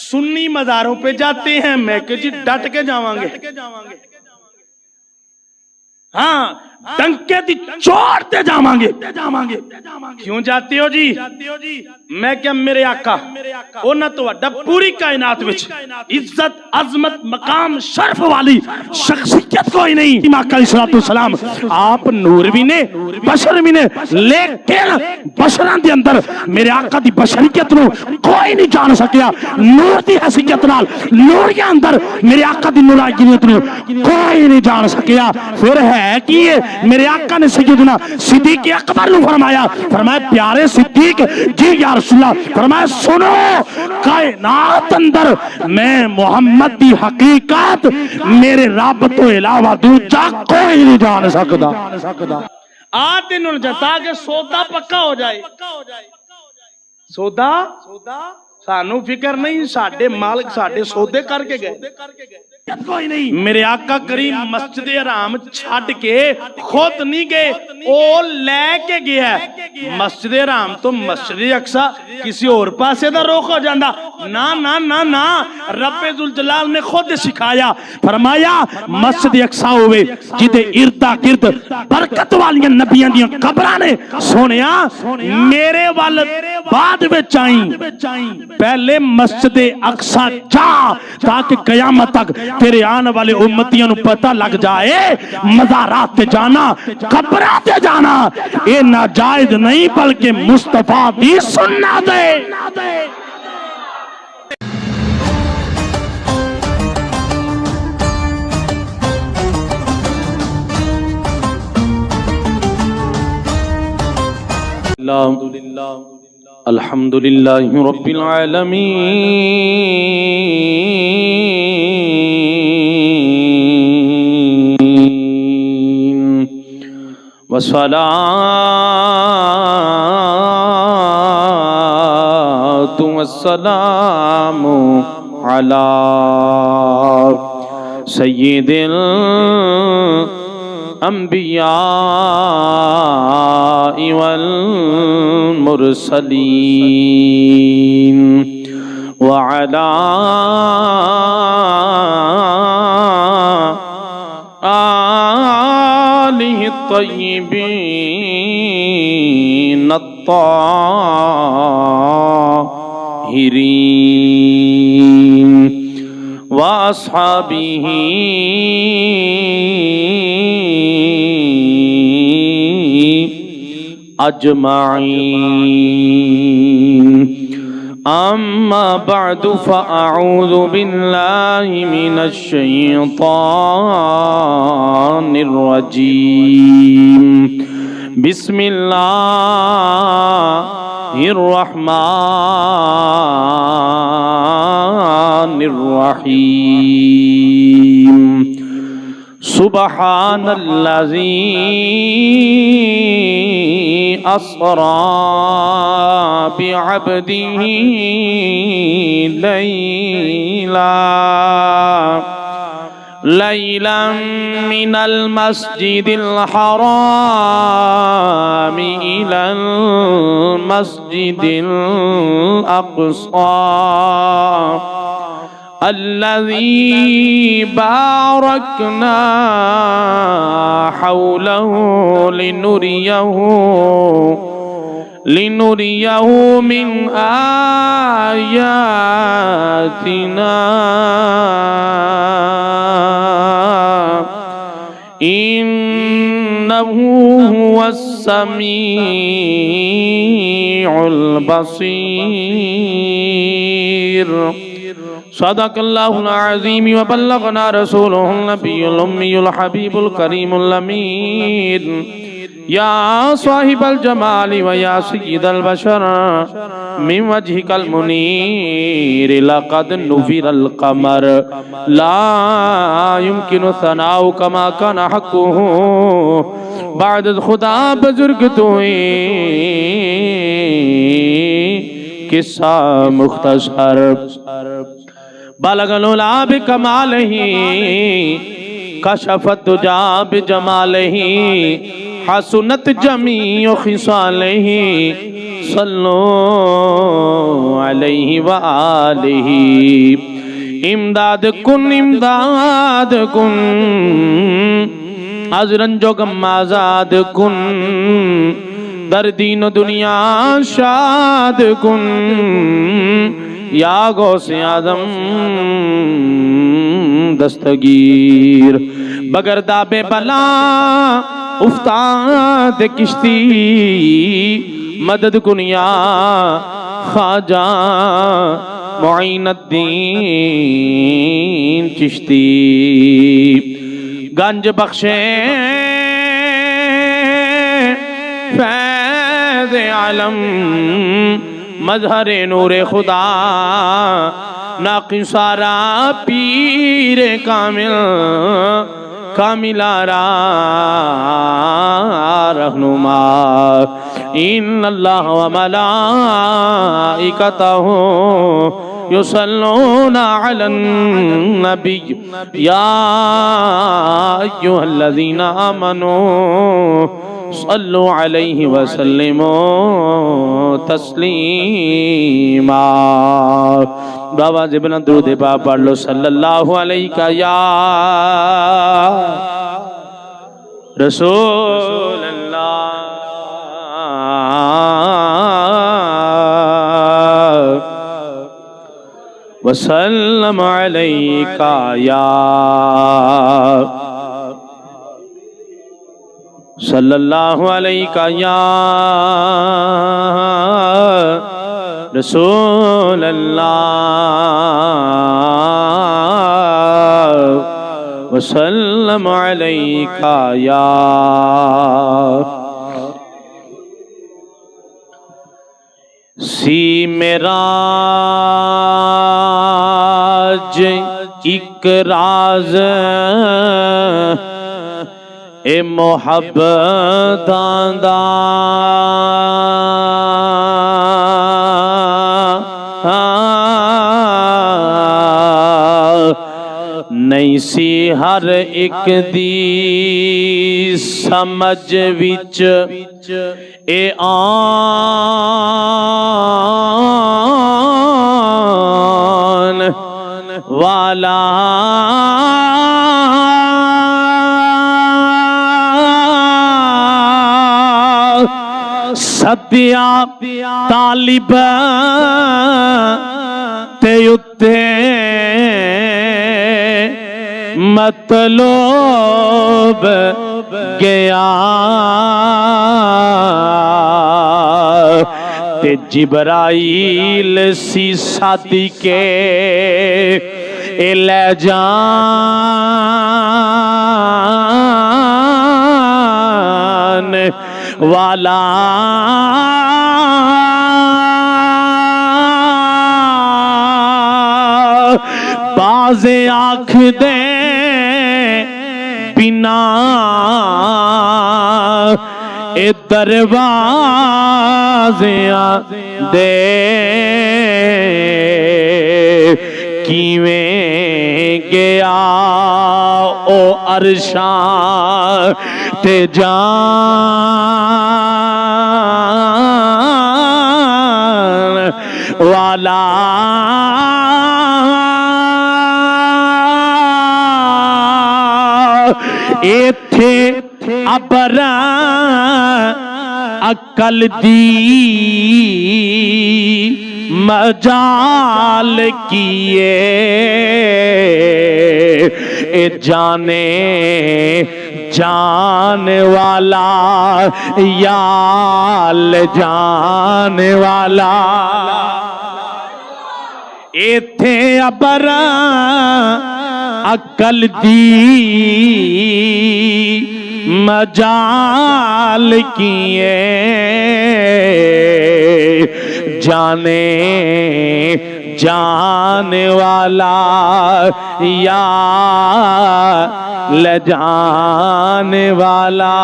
سنی مزاروں پہ جاتے ہیں میں کہ جی ڈٹ کے جاواں گے ہاں ڈنکے دی چوڑ تے جاواں گے کیوں جاتے ہو جی میں کیا میرے آقا انہاں تہاڈا پوری کائنات وچ عزت عظمت مقام شرف والی شخصیت کوئی نہیں آقا علیہ السلام آپ نور بھی نے بشر بھی نے لیکن بشراں دے اندر میرے آقا دی بشریت نو کوئی نہیں جان سکیا نور دی حیثیت نال نوریاں اندر میرے آقا دی نورانیت نو کوئی نہیں جان سکیا پھر ہے کہ میرے آقا نے سیدنا صدیق اکبر نے فرمایا پیارے صدیق جی یا رسول اللہ فرمایا سنو کائنات اندر میں محمد دی حقیقت میرے رب تو علاوہ دوجا کوئی نہیں جان سکتا آتے انہوں نے جتا کہ سودا پکا ہو جائے سودا سانو فکر نہیں ساڑھے مالک ساڑھے سودے کر کے گئے کوئی نہیں میرے آقا کریم مسجد حرام چھڑ کے خود نہیں گئے او لے کے گیا ہے مسجد حرام تو مسجد اقصی کسی اور پاسے دا روخ ہو جاندہ نا نا نا نا رب ذوالجلال نے خود سکھایا فرمایا مسجد اقصی ہوئے جدے اردا گرد برکت والیاں نبیاں دیاں قبرانے سونیا میرے والد بعد میں چاہیں پہلے مسجد اقصی جا تاکہ قیامت تک تیرے آنے والے امتیاں نو پتہ لگ جائے مزارات تے جانا قبرات تے جانا اے ناجائز نہیں بلکہ مصطفیٰ دی سنت ہے الحمدللہ رب العالمین والصلاة والسلام على سيد الأنبياء والمرسلين وعلى آله الطيبين الطاهرين وأصحابه أجمعين أما بعد فأعوذ بالله من الشيطان الرجيم بسم الله الرحمن الرحيم سبحان الذي أسرى بعبده ليلا من المسجد الحرام إلى المسجد الأقصى الذي باركنا حوله لنريه من آياتنا إنه هو السميع البصير صدق الله العظيم وبلغنا رسوله النبي الأمي الحبيب الكريم الأمين يا صاحب الجمال ويا سيد البشر من وجهك المنير لقد نفر القمر لا يمكن ثناؤ كما كان حقه بعد خدا بزرگ توئی قصہ مختصر بلغ العلا بکمالہ کشفت دجا بجمالہ حسنت جمیع خصالہ صلو علیہ وآلہ امداد کن از رنج و غم آزاد کن در دین و دنیا شاد کن یا غوث اعظم دستگیر بگر داب بلا افتاد کشتی مدد کن یا خواجہ معین الدین چشتی گنج بخشے فیض عالم مظہر نور خدا ناقص سارا پیر کامل آرا رہنما ان اللہ و ملائکتہ یصلون علی النبی یا ایہا الذین آمنوا صلو علیہ وسلموا تسلیما بابا جبنا درود پاک پڑھ لو صلی اللہ علیہ یا رسول اللہ وسلم علیہ یا صلی اللہ علیہ یا رسول اللہ وسلم علیہ یا سی معراج ایک راز اے محبت دا نہیں سی ہر ایک دی سمجھ وچ اے آن والا ستیا طالب تے اتے مطلوب گیا تے جبرائیل سی صادقے لے جان والا باز آنکھ دے بنا اے دروازیاں دے کیویں گیا او عرشاں تے جان والا ایتھے ابر عقل دی مجال کیے اے جانے جان والا یال جان والا ایتھے ابر عقل دی مجال کیے جانے جان والا یا لجان والا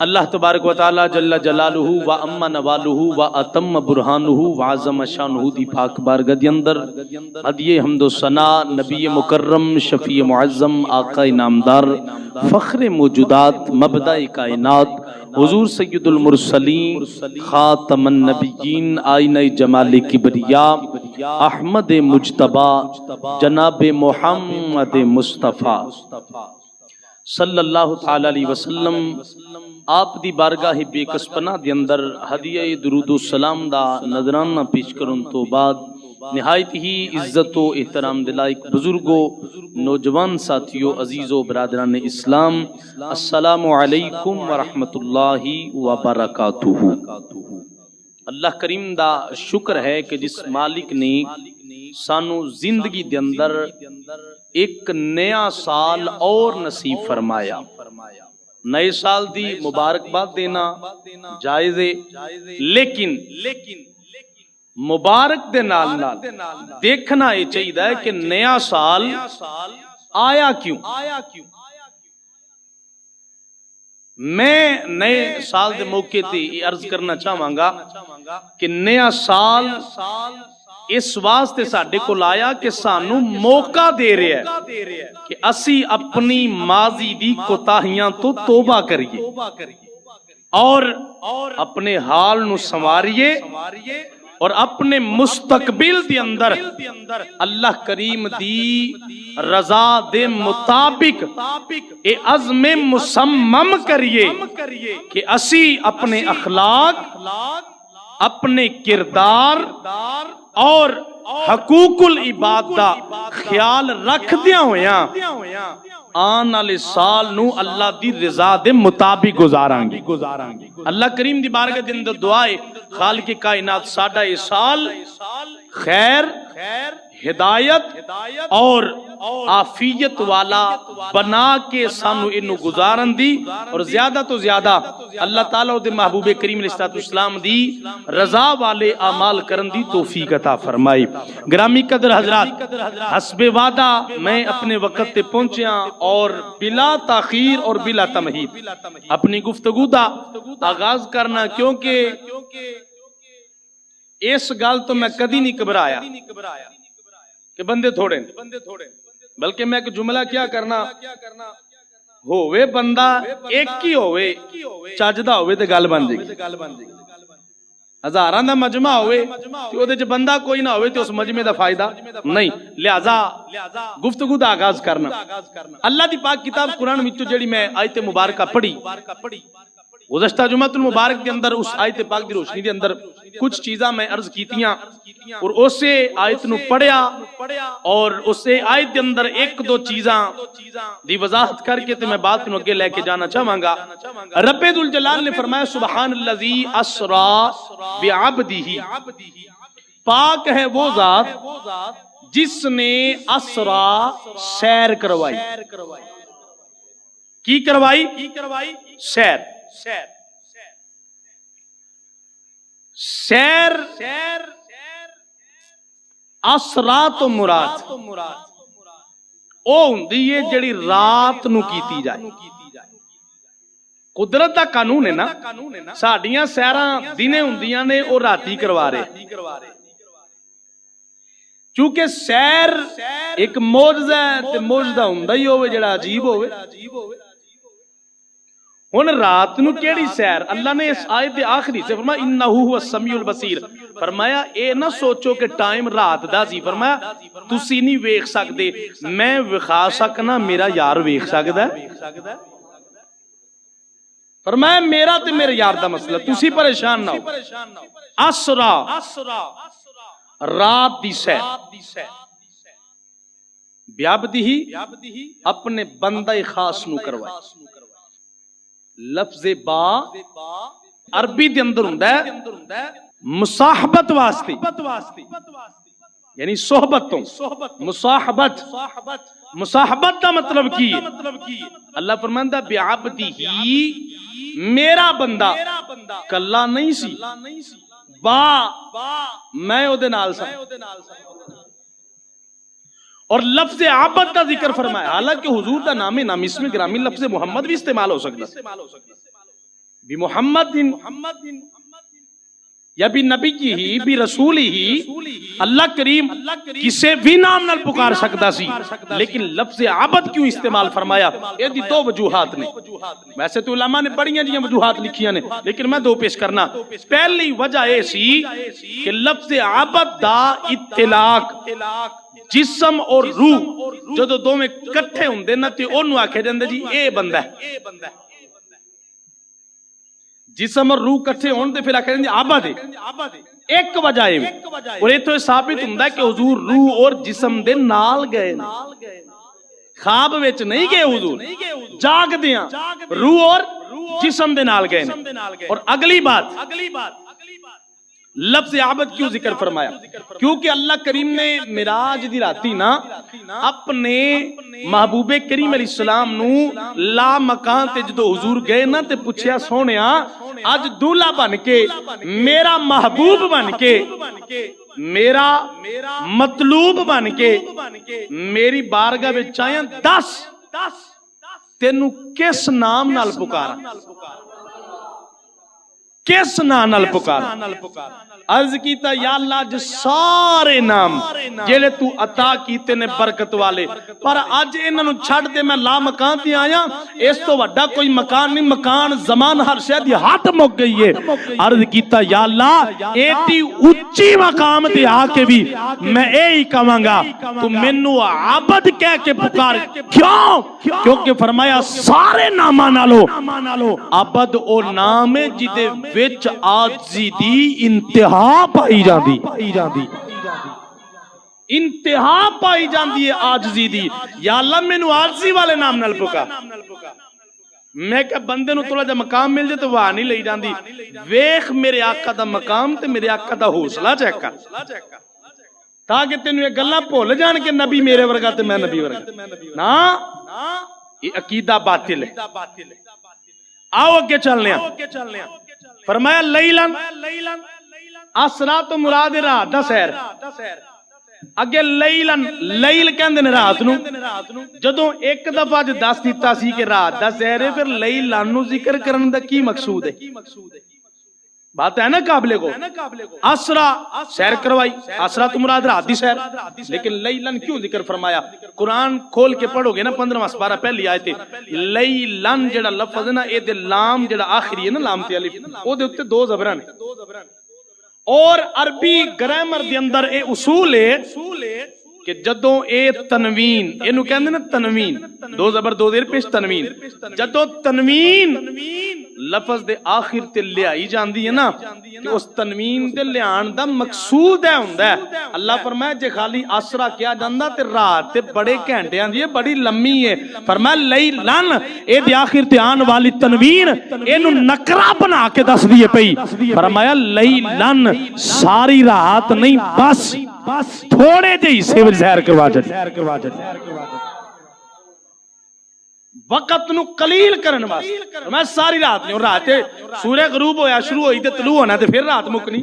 اللہ تبارک و تعالی جل جلالہ و اما نوالہ و اتم برہانہ و عظم شانہ دی پاک بارگاہ دے اندر ہدیہ حمد و ثنا نبی مکرم شفیع معظم آقا نامدار فخر موجودات مبدأ کائنات حضور سید المرسلین خاتم النبیین آئینہ جمال کبریاء احمد مجتبی جناب محمد مصطفیٰ صلی اللہ تعالی علیہ وسلم آپ دی بارگاہ بے کسپنا دے اندر ہدیہ درود و سلام دا نذرانہ پیش کرن تو بعد نہایت ہی عزت و احترام دلائق بزرگوں نوجوان ساتھیوں عزیزوں برادران اسلام السلام علیکم ورحمت اللہ وبرکاتہ۔ اللہ کریم دا شکر ہے کہ جس مالک نے سانو زندگی دے اندر ایک نیا سال اور نصیب فرمایا۔ نئے سال دی مبارکباد دینا جائز ہے، لیکن مبارک دے نال نال دیکھنا یہ چاہیے کہ نیا سال آیا کیوں۔ میں نئے سال دے موقع تے یہ عرض کرنا چاہواں گا کہ نیا سال اس واسطے ساڈے کول آیا کہ سانو موقع دے رہا ہے کہ اسی اپنی ماضی دی کوتاہیاں تو توبہ کریے اور اپنے حال نو سنواریے اور اپنے مستقبل دی اندر اللہ کریم دی رضا دے مطابق اے عزم مصمم کریے کہ اسی اپنے اخلاق، اپنے کردار اور حقوق العباد دا خیال رکھ دیا ہویا آن والے سال نو اللہ دی رضا دے مطابق گزاران گی۔ اللہ کریم دی بارگاہ دے اندر دعائے خالق کائنات ساڈا یہ سال خیر، ہدایت اور عافیت والا بنا کے سانو انو گزارن دی اور زیادہ تو زیادہ اللہ تعالیٰ دے محبوب کریم علیہ السلام دی رضا والے اعمال کرن دی توفیق عطا فرمائی۔ گرامی قدر حضرات، حسب وعدہ میں اپنے وقت تے پہنچیا اور بلا تاخیر اور بلا تمہید اپنی گفتگو دا آغاز کرنا، کیونکہ اس گل تو میں کدی نہیں گھبرایا کہ بندے تھوڑے، بلکہ میں ایک جملہ کیا کرنا ہوئے بندہ ایک ہی ہوئے چاجدہ ہوئے تے گل بن جائے، ہزاراں دا مجمع ہوئے تے او دے وچ بندہ کوئی نہ ہوئے تے اس مجمع دا فائدہ نہیں، لہذا گفتگو دا آغاز کرنا۔ اللہ دی پاک کتاب قرآن وچوں جڑی میں آیت مبارکہ پڑھی گزشتہ جمعۃ المبارک کے اندر، اس آیت پاک دی روشنی دے اندر کچھ چیزاں میں عرض کیتیاں اور اسے آیت نو پڑھیا اور اسے آیت دے اندر ایک دو چیزاں دی وضاحت کر کے تے میں بات نو اگے لے کے جانا چاہواں گا۔ رب ذوالجلال نے فرمایا سبحان الذی اسری بعبدہ، پاک ہے وہ ذات جس نے اسرا سیر کروائی۔ کی کروائی؟ سیر۔ سیر اسرا تو مراد او ہوندی ہے جڑی رات نو کیتی جائے۔ قدرت دا قانون ہے نا، ساڈیاں سیراں دنے ہوندیاں نے او راتی کروا رہے، چونکہ سیر ایک معجزہ ہے تے معجزہ ہوندا ہی ہوے جڑا عجیب ہوے۔ ہن رات نو کیڑی سیر؟ اللہ نے اس آیت آخری سے فرمایا انہ هو السمیع البصیر، فرمایا اے نہ سوچو کہ ٹائم رات دا سی، فرمایا تسی نہیں ویکھ سکدے، میں وکھا سکنا، میرا یار ویکھ سکدا ہے۔ فرمایا میرا تے میرے یار دا مسئلہ، تسی پریشان نہ ہو۔ اسرا رات دی سیر، بیابدہ اپنے بندہ خاص نو کروائی۔ لفظ با عربی دے اندر ہوندا ہے مصاحبت واسطے، یعنی صحبت تو مصاحبت۔ مصاحبت دا مطلب کی ہے؟ اللہ فرماندا بعبدہ، میرا بندہ کلا نہیں سی، با میں او دے نال سا۔ اور لفظ عبد کا ذکر فرمایا، حالانکہ حضور دا نام اسم گرامی لفظ محمد بھی استعمال ہو سکتا، بھی محمد یا بھی نبی کی ہی بھی رسول ہی اللہ کریم کسے بھی نام نال پکار سکتا سی، لیکن لفظ عبد کیوں استعمال فرمایا؟ یہ دی دو وجوہات نے، ویسے تو علماء نے بڑیاں جیاں وجوہات لکھیاں نے، لیکن میں دو پیش کرنا۔ پہلی وجہ یہ سی کہ لفظ عبد دا اطلاق جسم اور روح جدو دو میں کٹھے ہوندے نا تے اونوں آکھے جاندے جی اے بندہ ہے، جسم اور روح کٹھے ہون دے پھر آکھے جاندے عبد ہے۔ ایک وجہ ہے اور یہ تو ثابت ہوندا ہے کہ حضور روح اور جسم دے نال گئے، خواب وچ نہیں گئے، حضور جاگ دیاں روح اور جسم دے نال گئے۔ اور اگلی بات لفظ عبد کیوں ذکر فرمایا؟ کیونکہ اللہ کریم نے معراج دی راتی نا اپنے محبوب کریم علیہ السلام نو لا مکان تے جدو حضور گئے نا تے پوچھیا سونیا اج دولہ بن کے میرا محبوب بن کے میرا مطلوب بن کے میری بارگاہ وچ آیا، دس تینو کس نام نال پکارا، کس نام نال پکارا؟ عرض کیتا یا اللہ جو سارے نام جیلے تو عطا کیتے نے برکت والے، پر آج انہاں نو چھڑ دے میں لا مکان تے آیا، اس تو وڈا کوئی مکان نہیں، مکان زمان ہر شاید یہ ہاتھ مک گئی ہے۔ عرض کیتا یا اللہ ایٹی اچھی مقام تے آ کے بھی میں اے ہی کہاں گا تو منو عبد کہہ کے پکار، کیوں؟ کیونکہ فرمایا سارے نامہ نالو عبد او نام ہے جدے وچ عاجزی دی انتہا پائی جاندی، انتہا پائی جاندی ہے عاجزی دی۔ یا اللہ مینوں عاجزی والے نام نال پکار۔ میں کہ بندے نو تھوڑا جا مقام مل جائے تو وہاں نہیں لئی جاندی، ویکھ میرے آقا دا مقام تے میرے آقا دا حوصلہ چیک کر، تاکہ تینوں یہ گلاں بھول جان کہ نبی میرے ورگا تے میں نبی ورگا نا، یہ عقیدہ باطل ہے۔ آؤ اگے چلنے ہیں۔ فرمایا لیلن، اسرا تو مراد رات دا سیر، اگے لیلن لیل کہندے نے رات نو، جدوں ایک دفعہ جو دس دیتا سی کہ رات دا سیر ہے، پھر لیلن نو ذکر کرن دا کی مقصود ہے؟ بات ہے نا قابلے کو، اسرا سیر کروائی، اسرا تو مراد رات دی سیر، لیکن لیلن کیوں ذکر فرمایا؟ قرآن کھول کے پڑھو گے نا 15واں سپارہ پہلی آیت لیلن جڑا لفظ ہے نا اے دے لام جڑا آخری ہے نا لام تے الف او دے اوتے دو زبراں نے، اور عربی گرامر دے اندر اے اصول ہے کہ جدوں اے تنوین اینو کہندے نا تنوین، دو زبر دو زیر پیش تنوین، جدوں تنوین لفظ دے آخر تے لیائی جاندی ہے نا کہ اس تنوین دے لیان دا مقصود ہے ہوندا ہے۔ اللہ فرمایا جے خالی اسرا کیا جاندا تے رات تے بڑے گھنٹیاں دی بڑی لمبی ہے، فرمایا لیلن اے دے آخر تے آن والی تنوین اینو نکرا بنا کے دس دیے پئی، فرمایا لیلن ساری رات نہیں بس تھوڑے جے حصے وچ ظاہر کروا جائے، وقت نو قلیل کرن واسطے۔ میں ساری رات نہیں، اور رات سورہ غروب ہویا شروع ہوئی تے طلوع ہونا تے پھر رات مکنی،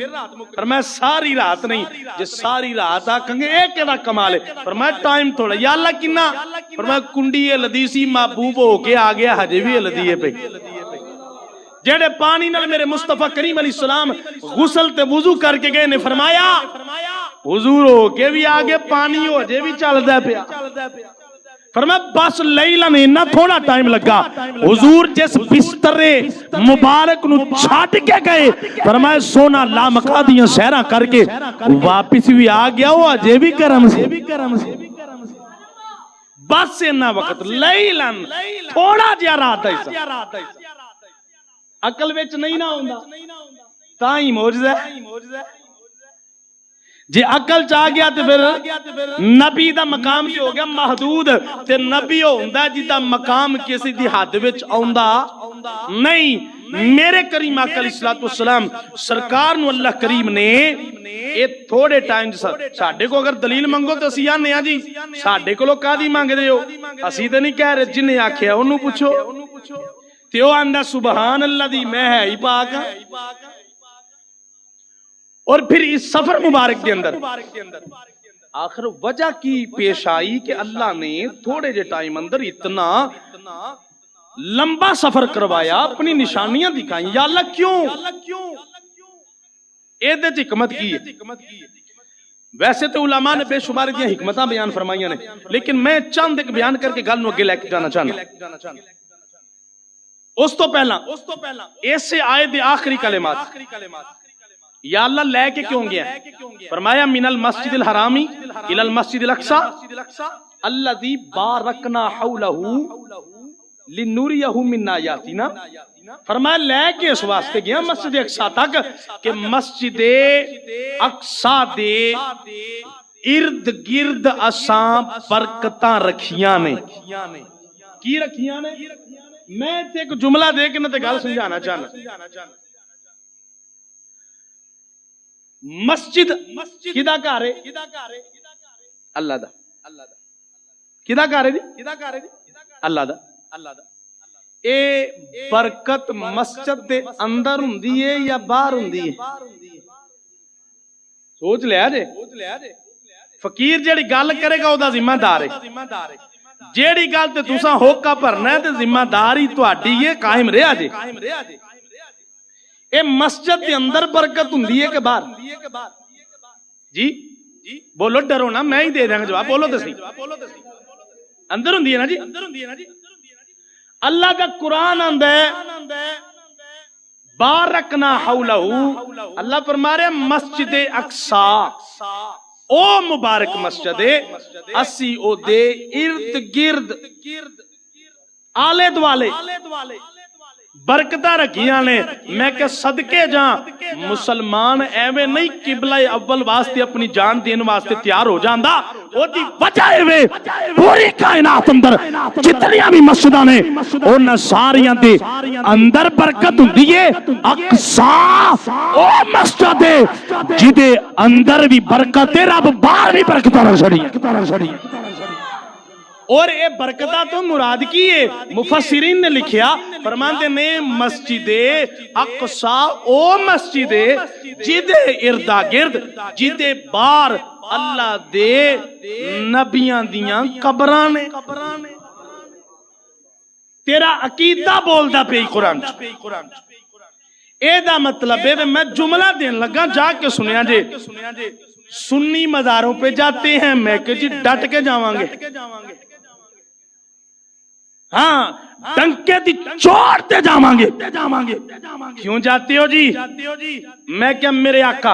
پر میں ساری رات نہیں، جے ساری رات آکھیں گے اے کیڑا کمال ہے، پر میں ٹائم تھوڑا، یا اللہ کنا، پر میں کنڈی لدیسی محبوب ہو کے آ گیا ہجے بھی لدیے پہ، جڑے پانی نال میرے مصطفیٰ کریم علیہ السلام غسل تے وضو کر کے گئے نے، فرمایا حضور ہو کے بھی آگے پانی ہو جے بھی چل دے پیا، فرمایا بس لیلن اتنا تھوڑا ٹائم لگا، حضور جس بستر مبارک نو چھاٹ کے گئے، فرمایا سونا لامکا دیاں سہرہ کر کے واپس بھی آ گیا ہوا جے بھی کرم سے، بس اتنا وقت لیلن تھوڑا جا رات ہے، عقل وچ نہیں نہ ہوندا تاں معجزہ ہے، جے عقل چاہ گیا تے پھر نبی دا مقام جو ہو گیا محدود، تے نبی ہوندا جدا مقام کسی دی حد وچ آوندا نہیں۔ میرے کریم آقا علیہ السلام سرکار نو اللہ کریم نے اے تھوڑے ٹائم ساڈے کو اگر دلیل منگو تو اسی آنے ہاں جی ساڈے کو لوگ کادی مانگ دے ہو، اسی تے نہیں کہہ رہے، جنہیں آکھیا انہوں پوچھو، تے او آندہ سبحان اللہ دی میں ہے ہی پاک ہاں۔ اور پھر اس سفر مبارک کے اندر آخر وجہ کی پیش آئی کہ اللہ نے تھوڑے جے ٹائم اندر اتنا لمبا سفر کروایا، اپنی نشانیاں دکھائیں. یا اللہ کیوں؟ ایدے چ حکمت کی ہے. ویسے تو علماء نے بے شمار دیا حکمتاں بیان فرمائیاں نے، لیکن میں چند ایک بیان کر کے گل نو اگے لے کے جانا چاہنا. اس تو پہلا ایسے آئے دے آخری کلمات. یا اللہ لے کے کیوں گیا؟ فرمایا من المسجد الحرامی الى المسجد الاقصی الذی بارکنا حولہ لنوریہ من آیاتنا. فرمایا لے کے اس واسطے گیا مسجد اقصی تک کہ مسجد اقصی دے ارد گرد اساں برکتاں رکھیاں نے. کی رکھیاں نے؟ میں ایک جملہ دے کے نہ تے گل سمجھانا چاہنا. مسجد کدا گھر ہے؟ اللہ دا. کدا گھر ہے جی؟ اللہ دا. اے برکت مسجد دے اندر ہوندی ہے یا باہر ہوندی ہے؟ سوچ لیا جے. فقیر جیڑی گل کرے گا او دا ذمہ دار ہے. جیڑی گل تے تساں ہوکا بھرنا ہے تے ذمہ داری تہاڈی ہے، قائم رہیا جے. اے مسجد دے اندر برکت ہوندی ہے کہ باہر؟ جی بولو، ڈرو نا، میں ہی دے داں گا جواب. بولو تے صحیح. اندر ہوندی ہے نا جی. اللہ کا قرآن آندا ہے بارکنا حولہ. اللہ فرما رہے مسجد اقصی او مبارک مسجد ہے، اسی او دے ارد گرد آلے دوالے برکتاں رکھیاں نے. میں کہ صدقے جاں مسلمان ایویں نہیں قبلہ اول واسطے اپنی جان دین واسطے تیار ہو جاندا. او دی وجہ اے پوری کائنات اندر جتنیاں بھی مسجداں نے انہاں ساریاں دے اندر برکت ہوندی ہے. اقصی او مسجد ہے جدے اندر بھی برکت ہے، رب باہر بھی برکتاں رکھ چھڑی. اور اے برکتہ تو مراد کی ہے؟ مفسرین نے لکھیا، فرماندے نے مسجد اقصی او مسجد جدے اردا گرد جدے بار اللہ دے نبیاں دیاں قبراں نے. تیرا عقیدہ بولدا پئی قرآن. اے دا مطلب ہے میں جملہ دین لگا، جا کے سنیا جے. سنی مزاروں پہ جاتے ہیں، میں کہ جی ڈٹ کے جاواں گے. ہاں ڈنکے دی چوڑتے جاواں گے. کیوں جاتے ہو جی؟ میں کیا میرے آقا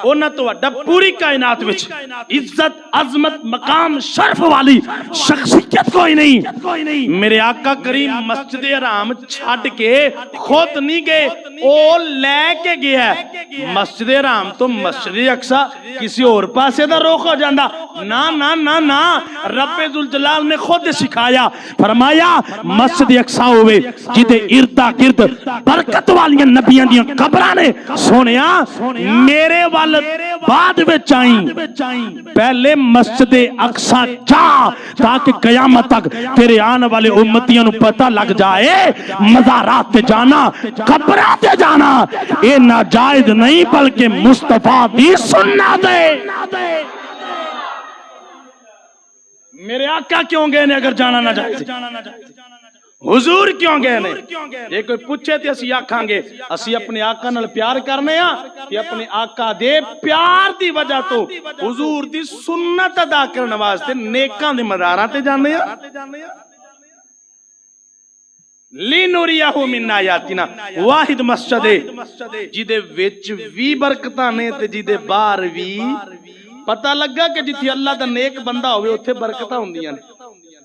اونا تو وڈا پوری کائنات وچ عزت عظمت مقام شرف والی شخصیت کوئی نہیں. میرے آقا کریم مسجد حرام چھڈ کے خود نہیں گئے، او لے کے گیا ہے. مسجد حرام تو مسجد اقصی کسی اور پاسے دا رخ ہو جاندا. نا نا نا نا، رب ذوالجلال نے خود سکھایا. فرمایا مسجد اقصی ہوئے جدے اردا گرد برکت والیاں نبیاں دیاں قبراں نے. سونیا میرے وال بعد وچ آئیں، پہلے مسجد اقصی جا تاکہ قیامت تک تیرے آنے والے امتیاں نو پتہ لگ جائے مزارات تے جانا قبراں تے جانا اے ناجائز نہیں بلکہ مصطفیٰ دی سنت ہے. میرے آقا کیوں گئے نے اگر جانا نہ جائے؟ حضور کیوں گئے نے؟ یہ کوئی پوچھے تھے اسی آکھاں گے اسی اپنے آقا نال پیار کرنے ہاں کہ اپنے آقا دے پیار دی وجہ تو حضور دی سنت ادا کرنے واسطے نیکاں دے مزاراں تے جانے ہاں. لِنُرِيَهُ مِنْ آیاتنا واحد مسجد جدے وچ وی برکتاں نے تے جدے باہر وی. پتہ لگا کہ جتھے اللہ دا نیک بندہ ہوئے اتھے برکتاں ہوندیاں نے.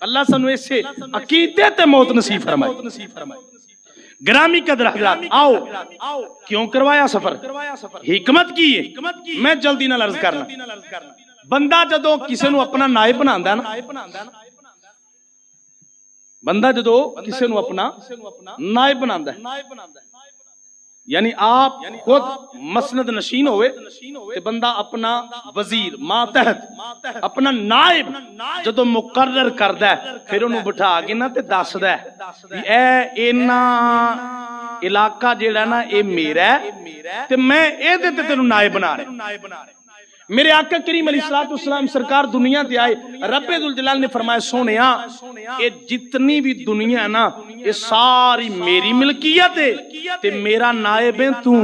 اللہ سنو اسے عقیدے تے موت نصیب فرمائے. گرامی قدر حضرات آؤ کیوں کروایا سفر؟ حکمت کی ہے. میں جلدی نہ عرض کرنا. بندہ جدو کسی نو اپنا نائب بناندا ہے نا، بندہ جدو کسی نو اپنا نائب بناندا ہے، یعنی آپ خود مسند نشین ہوئے تے بندہ اپنا وزیر ماتحت اپنا نائب جدو مقرر کردا ہے پھر انہوں بٹھا کے نا تے دسدا ہے اے اینا علاقہ جیڑا نا اے میرا ہے تے میں اے دے تے تینوں نائب بنا رہا. میرے آقا کریم علیہ السلام سرکار دنیا تے آئے، رب ذوالجلال نے فرمایا سونیا یہ جتنی بھی دنیا ہے نا یہ ساری میری ملکیت ہے تے میرا نائب ہے تو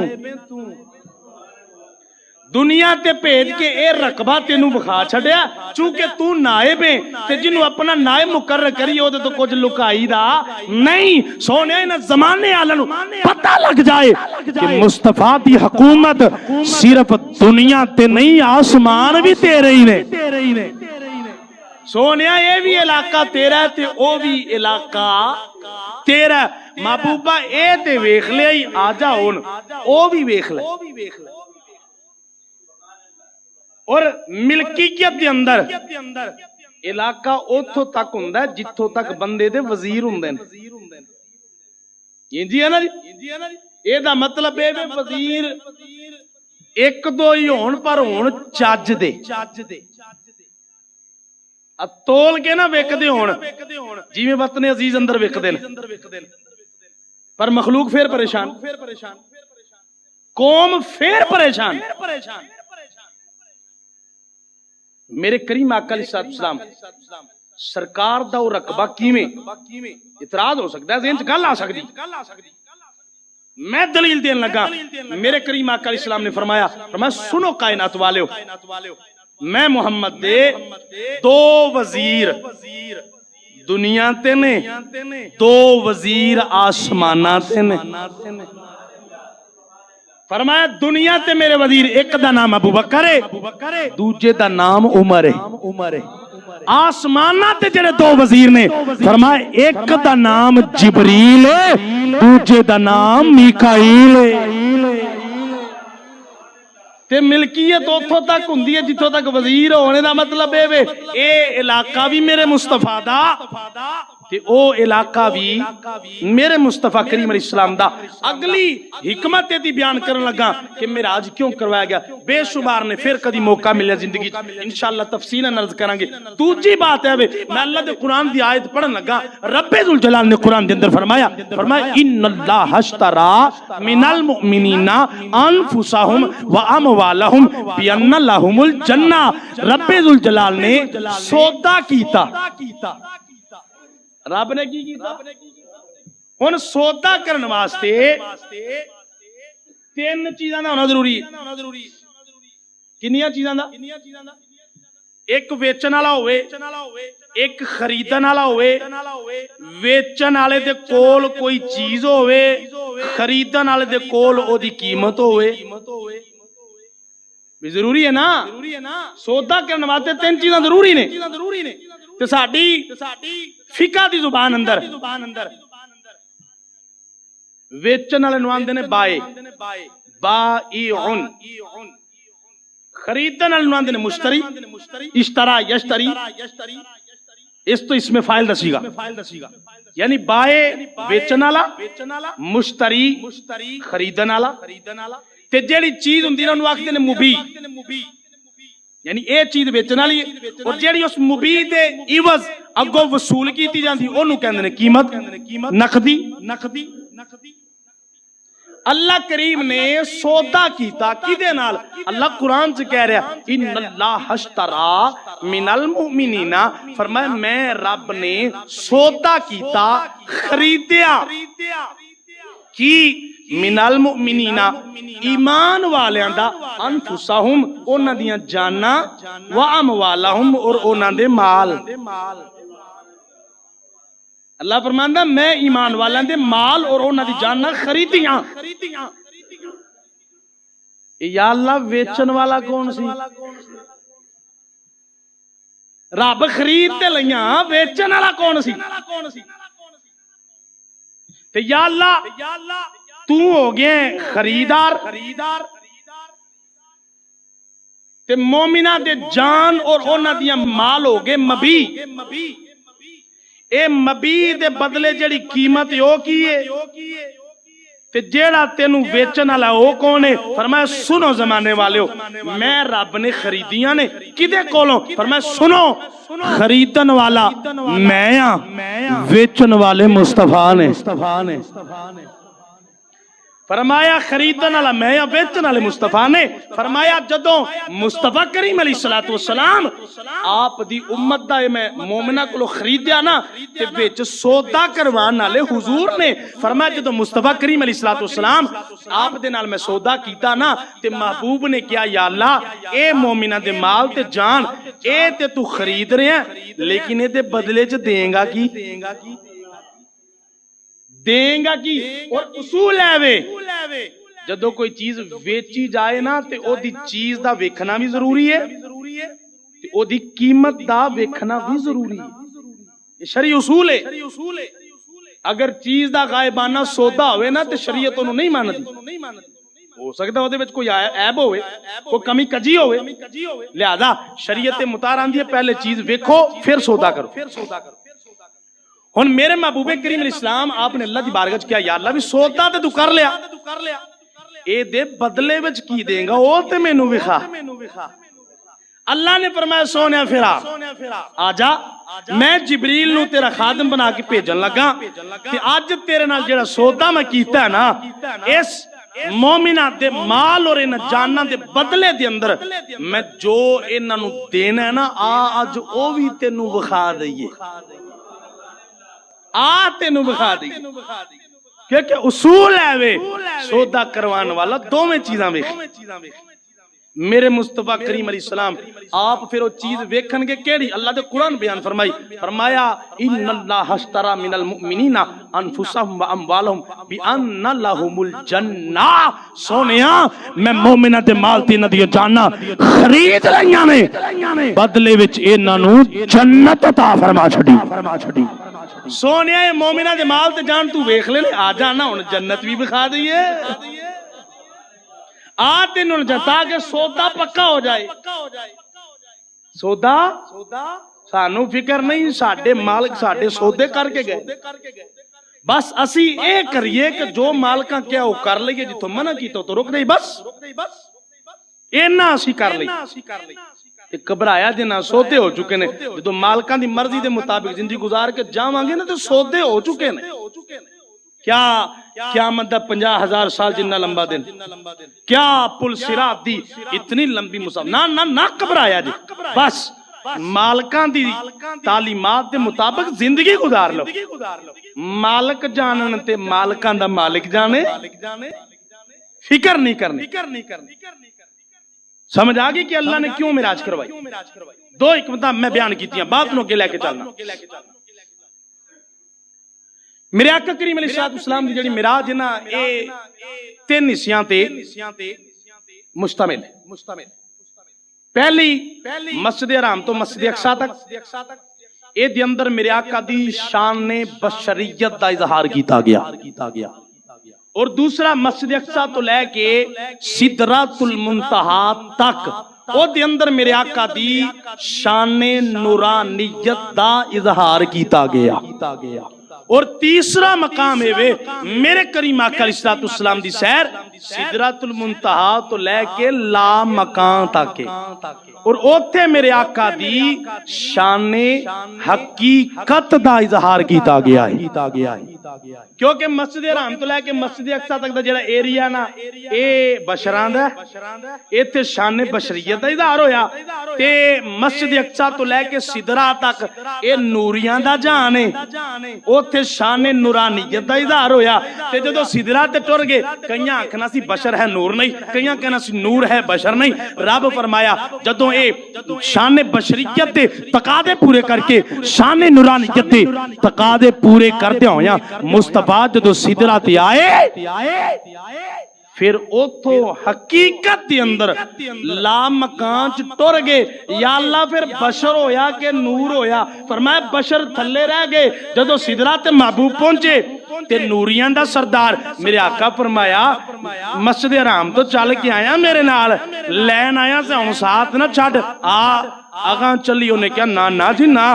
دنیا تے بھیج کے اے رقبہ تینوں بخا چھڑیا چونکہ تو نائب ہے تے جنوں اپنا نائب مقرر کری ہو تو کچھ لکائی دا نہیں سونے انہاں زمانے آلن پتہ لگ جائے کہ مصطفیٰ دی حکومت صرف دنیا تے نہیں آسمان بھی تیرے ہی نے سونیا یہ بھی علاقہ تیرا ہے تے او بھی علاقہ تیرا محبوبہ اے تے ویکھ لے ہی آجا ہون او بھی ویکھ لے اور ملکیت دے اندر علاقہ اوتھوں تک ہوندا ہے جتھوں تک بندے دے وزیر ہوندے نے یہ جی ہے نا جی اے دا مطلب ہے وزیر ایک دو ہی ہون پر ہون چج دے تول کے نہ وکدے ہون جویں وطن عزیز اندر وکدے نے پر مخلوق پھر پریشان قوم پھر پریشان میرے کریم آقا علیہ السلام سرکار دا رقبہ کیویں اعتراض ہو سکتا ہے ذہن چ گل آ سکتی میں دلیل دین لگا میرے کریم آقا علیہ السلام نے فرمایا سنو کائنات والےو میں محمد دے دو وزیر دنیا تے نے دو وزیر آسمانہ تے نے فرمایا دنیا تے میرے وزیر ایک دا نام ابو بکر ہے دوجے دا نام عمر ہے آسمانہ تے جڑے دو وزیر نے فرمایا ایک دا نام جبریل ہے دوجے دا نام میکائیل ہے تے ملکیت اتھوں تک ہوندی ہے جتھوں تک وزیر ہونے دا مطلب ہے اے علاقہ بھی میرے مصطفیٰ دا تے او علاقہ بھی میرے مصطفیٰ کریم علیہ السلام دا اگلی حکمت دی بیان کرن لگا کہ معراج کیوں کروایا گیا بے شمار نے پھر کدی موقع ملیا زندگی انشاءاللہ تفصیل عرض کریں گے دوسری بات ہے میں اللہ دے قرآن دی آیت پڑھن لگا رب ذوالجلال نے قرآن دے اندر فرمایا ان اللہ اشترى من المؤمنین انفسهم واموالهم بان لهم الجنہ رب ذوالجلال نے سودا کیتا رب نے کی کیتا ہن سودا کرن واسطے تین چیزاں دا ہونا ضروری ہے کنیاں چیزاں دا ایک ویچن والا ہوئے ایک خریدن والا ہوئے ویچن والے دے کول کوئی چیز ہوئے خریدن والے دے کول او دی قیمت ہوئے بھی ضروری ہے نا سودا کرن واسطے تین چیزاں ضروری نے تے ساڈی فقہ دی زبان اندر ویچن والے نوں آندے نے بائے بائعن خریدن والے نوں آندے نے مشتری اشترا یشتری اس تو اس میں فاعل دسیگا یعنی بائے ویچن والا مشتری خریدن والا تے جیڑی چیز ہوندی نہ اونوں آکھدے نے مبی یعنی اے چیز بیچن والی ہے اور جیڑی اس مبی دے عوض اگوں وصول کیتی جاندی اونوں کہندے نے قیمت نقدی اللہ کریم نے سودا کیتا کدے نال اللہ قرآن سے کہہ رہا ان اللہ اشترى من المؤمنین فرمایا میں رب نے سودا کیتا خریدیا کی من المؤمنین ایمان والیاں دا انفسہم انہاں دیاں جاناں و اموالہم اور انہاں دے مال اللہ فرماندا میں ایمان والیاں دے مال اور انہاں دی جاناں خریدیاں یا اللہ ویچن والا کون سی رب خرید تے لیاں ویچن والا کون سی تے یا اللہ تو ہو گئے خریدار تے مومنہ دے جان اور اونا دیا مال ہو گئے مبی اے مبی دے بدلے جڑی قیمت یو کیے تے جیڑا تینو ویچن والا او کون ہے فرمایا سنو زمانے والے ہو میں رب نے خریدیاں نے کدے کولوں فرمایا سنو خریدن والا میں ویچن والے مصطفیٰ نے فرمایا خریدن والا میں یا بیچن والے مصطفیٰ نے. فرمایا جدوں مصطفیٰ کریم علیہ الصلوۃ والسلام آپ دی امت دا میں مومنہ کو خریدیا نا تے وچ سودا کروان والے حضور نے. فرمایا جدوں مصطفیٰ کریم علیہ الصلوۃ والسلام آپ دے نال میں سودا کیتا نا تے محبوب نے کیا یا اللہ اے مومنہ دے مال تے جان اے تے تو خرید رہے ہیں لیکن اے دے بدلے چ دیں گا کی دیں گا کی. اور اصول ہے وے جدو کوئی چیز ویچی جائے نا تے او دی چیز دا ویکھنا بھی ضروری ہے تے او دی قیمت دا ویکھنا بھی ضروری ہے. یہ شرعی اصول ہے. اگر چیز دا غائبانہ سودا ہوئے نا تے شریعت انہوں نہیں ماندی. ہو سکتا ہے وچ کوئی عیب ہوئے کوئی کمی کجی ہوئے لہذا شریعت مطار آندی ہے پہلے چیز ویکھو پھر سودا کرو. ہن میرے محبوب کریم علیہ السلام آپ نے اللہ دی بارگاہ وچ کیا یا اللہ بھی سودا تے تو کر لیا اے دے بدلے وچ کی دیں گا او تے مینوں وکھا. اللہ نے فرمایا سونیا پھرا آجا میں جبریل نو تیرا خادم بنا کے بھیجن لگا تے اج تیرے نال جڑا سودا میں کیتا ہے نا اس مومنہ دے مال اور ان جاناں دے بدلے دے اندر میں جو انہاں نو دینا ہے نا اج او وی تینوں وکھا دئیے تینوں بخا دی. کیونکہ اصول ہے وے سودا کروان والا دو میں چیزاں ویکھ. میرے مصطفیٰ کریم علیہ السلام آپ پھر وہ چیز ویکھن گے کیڑی اللہ دے قرآن بیان فرمایا ان اللہ اشترى من المؤمنین انفسهم واموالهم بان لهم الجنہ. سونیا میں مومناں دے مال تے انہاں دی جاناں خرید لیاں نے بدلے وچ انہاں نو جنت عطا فرما چھڈی. سونیا مومناں دے مال تے جان تو ویکھ لے آ جانا ہن جنت بھی بخا دئیے تینوں تاکہ سودا پکا ہو جائے. سودا سانو فکر نہیں ساڈے مالک ساڈے سودے کر کے گئے بس اسی اے کریے کہ جو مالکاں کیا وہ کر لئیے جتوں منع کیتا تو رک نہیں بس اینا اسی کر لئیے. گھبرایا جنا سودے ہو چکے نے جدوں مالکاں دی مرضی دے مطابق زندگی گزار کے جاواں گے نا تے سودے ہو چکے نے. کیا قیامت دا 50,000 سال جنہ لمبا دن کیا پل صراط دی اتنی لمبی مسافت نہ گھبرایا جی بس مالکاں دی تعلیمات دے مطابق زندگی گزار لو. مالک جانن تے مالکاں دا مالک جانے فکر نہیں کرنی. سمجھ آگئی کہ اللہ نے کیوں معراج کروائی. دو حکمتاں میں بیان کیتی ہیں بات نو کے لے کے چلنا. میرے آقا کریم علیہ السلام دی جڑی معراج ہے نا اے 3 حصیاں تے مشتمل ہے. پہلی مسجد حرام تو مسجد اقصی تک اے دی اندر میرے آقا دی شان بشریت دا اظہار کیتا گیا اور دوسرا مسجد اقصی تو لے کے سدرۃ المنتہا تک او دی اندر میرے آقا دی شان نورانیت دا اظہار کیتا گیا. اور تیسرا مقام ہے وے میرے کریم آقا علیہ السلام دی سیر سدرۃ المنتہا تو لے کے لا مکان تک اور اوتھے میرے آقا دی شان حقیقت دا اظہار کیتا گیا ہے. کیونکہ مسجد حرام تو لے کے مسجد اقصی تک دا جڑا ایریا نا اے بشراں دا ایتھے شان بشریت دا اظہار ہویا تے مسجد اقصی تو لے کے سدرہ تک اے نوریاں دا جہان ہے اوتھے شان نورانیت دا اظہار ہویا. تے جدوں سدرہ تے ٹر گئے کئیاں آکھنا سی بشر ہے نور نہیں کئیاں کہنا سی نور ہے بشر نہیں. رب فرمایا جدوں اے شان بشریت دے تقاضے پورے کر کے شان نورانیت دے تقاضے پورے کردے ہویاں مصطفیٰ جدوں سدرہ تے آئے پھر اوتھو حقیقت دی اندر لا مکان چ ٹر گئے. یا اللہ پھر بشر ہویا کہ نور ہویا. فرمایا بشر تھلے رہ گئے جدو سدرہ تے محبوب پہنچے تے نوریاں دا سردار میرے آقا فرمایا مسجد حرام تو چل کے آیا میرے نال لین آیا سے ہن ساتھ نہ چھڈ آگاں چلی انہیں کیا نا جی نا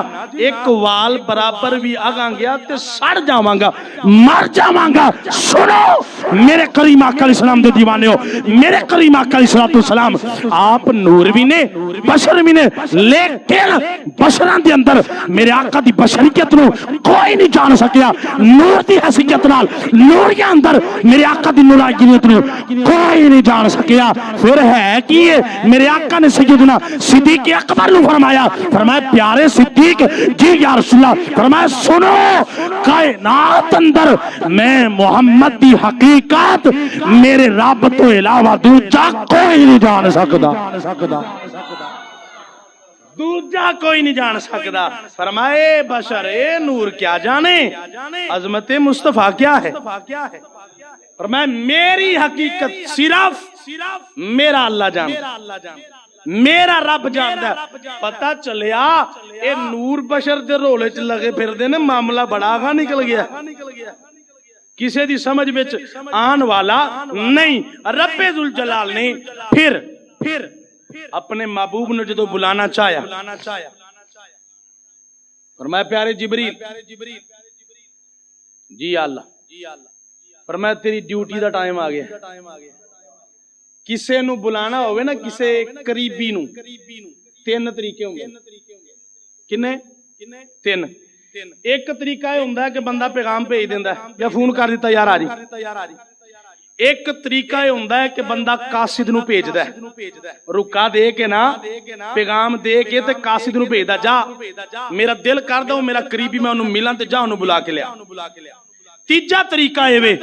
ایک وال برابر بھی آگاں گیا تے سڑ جاواں گا مر جاواں گا. سنو میرے کریم آقا علیہ السلام دے دیوانے ہو میرے کریم آقا علیہ السلام آپ نور بھی نے بشر بھی نے لیکن بشران دے اندر میرے آقا دی بشریت نو کوئی نہیں جان سکیا. نور دی حسیت نال نوریاں اندر میرے آقا دی نورانیت نو کوئی نہیں جان سکیا. پھر ہے کہ میرے آقا نے سیدنا صدیق اکبر نو فرمایا پیارے صدیق جی یا رسول اللہ, فرمایا سنو کائنات اندر میں محمد دی حقیقت میرے رب تو علاوہ دوجا کوئی نہیں جان سکتا, دوجا کوئی نہیں جان سکتا. فرمائے بشر اے نور کیا جانے, عظمت مصطفیٰ کیا ہے. فرمائے میری حقیقت صرف میرا اللہ جانتا, میرا رب جانتا. پتہ چلیا اے نور بشر دے رولے چ لگے پھر دے نے, معاملہ بڑا آگا نکل گیا, کسے دی سمجھ وچ آن والا نہیں. رب ذوالجلال نے پھر اپنے محبوب نے جدو بلانا چاہیا, فرمایا پیارے جبریل جی اللہ, فرمایا تیری ڈیوٹی دا ٹائم آ گیا. کسے نو بلانا ہوئے نا, کسے قریبی نو, تین طریقے ہوں گے. کنے؟ تین. ایک طریقہ ہے ہوندہ ہے کہ بندہ پیغام بھیج دیندا ہے یا فون کر دیتا یار آ جی. ایک طریقہ ہے ہوندہ ہے کہ بندہ قاصد نو بھیجدا ہے, رکا دے کے نا پیغام دے کے تے قاصد نو بھیجدا, جا میرا دل کر دا میرا قریبی میں انہوں ملاں تے جا انہوں بلا کے لیا. تیجا طریقہ ہے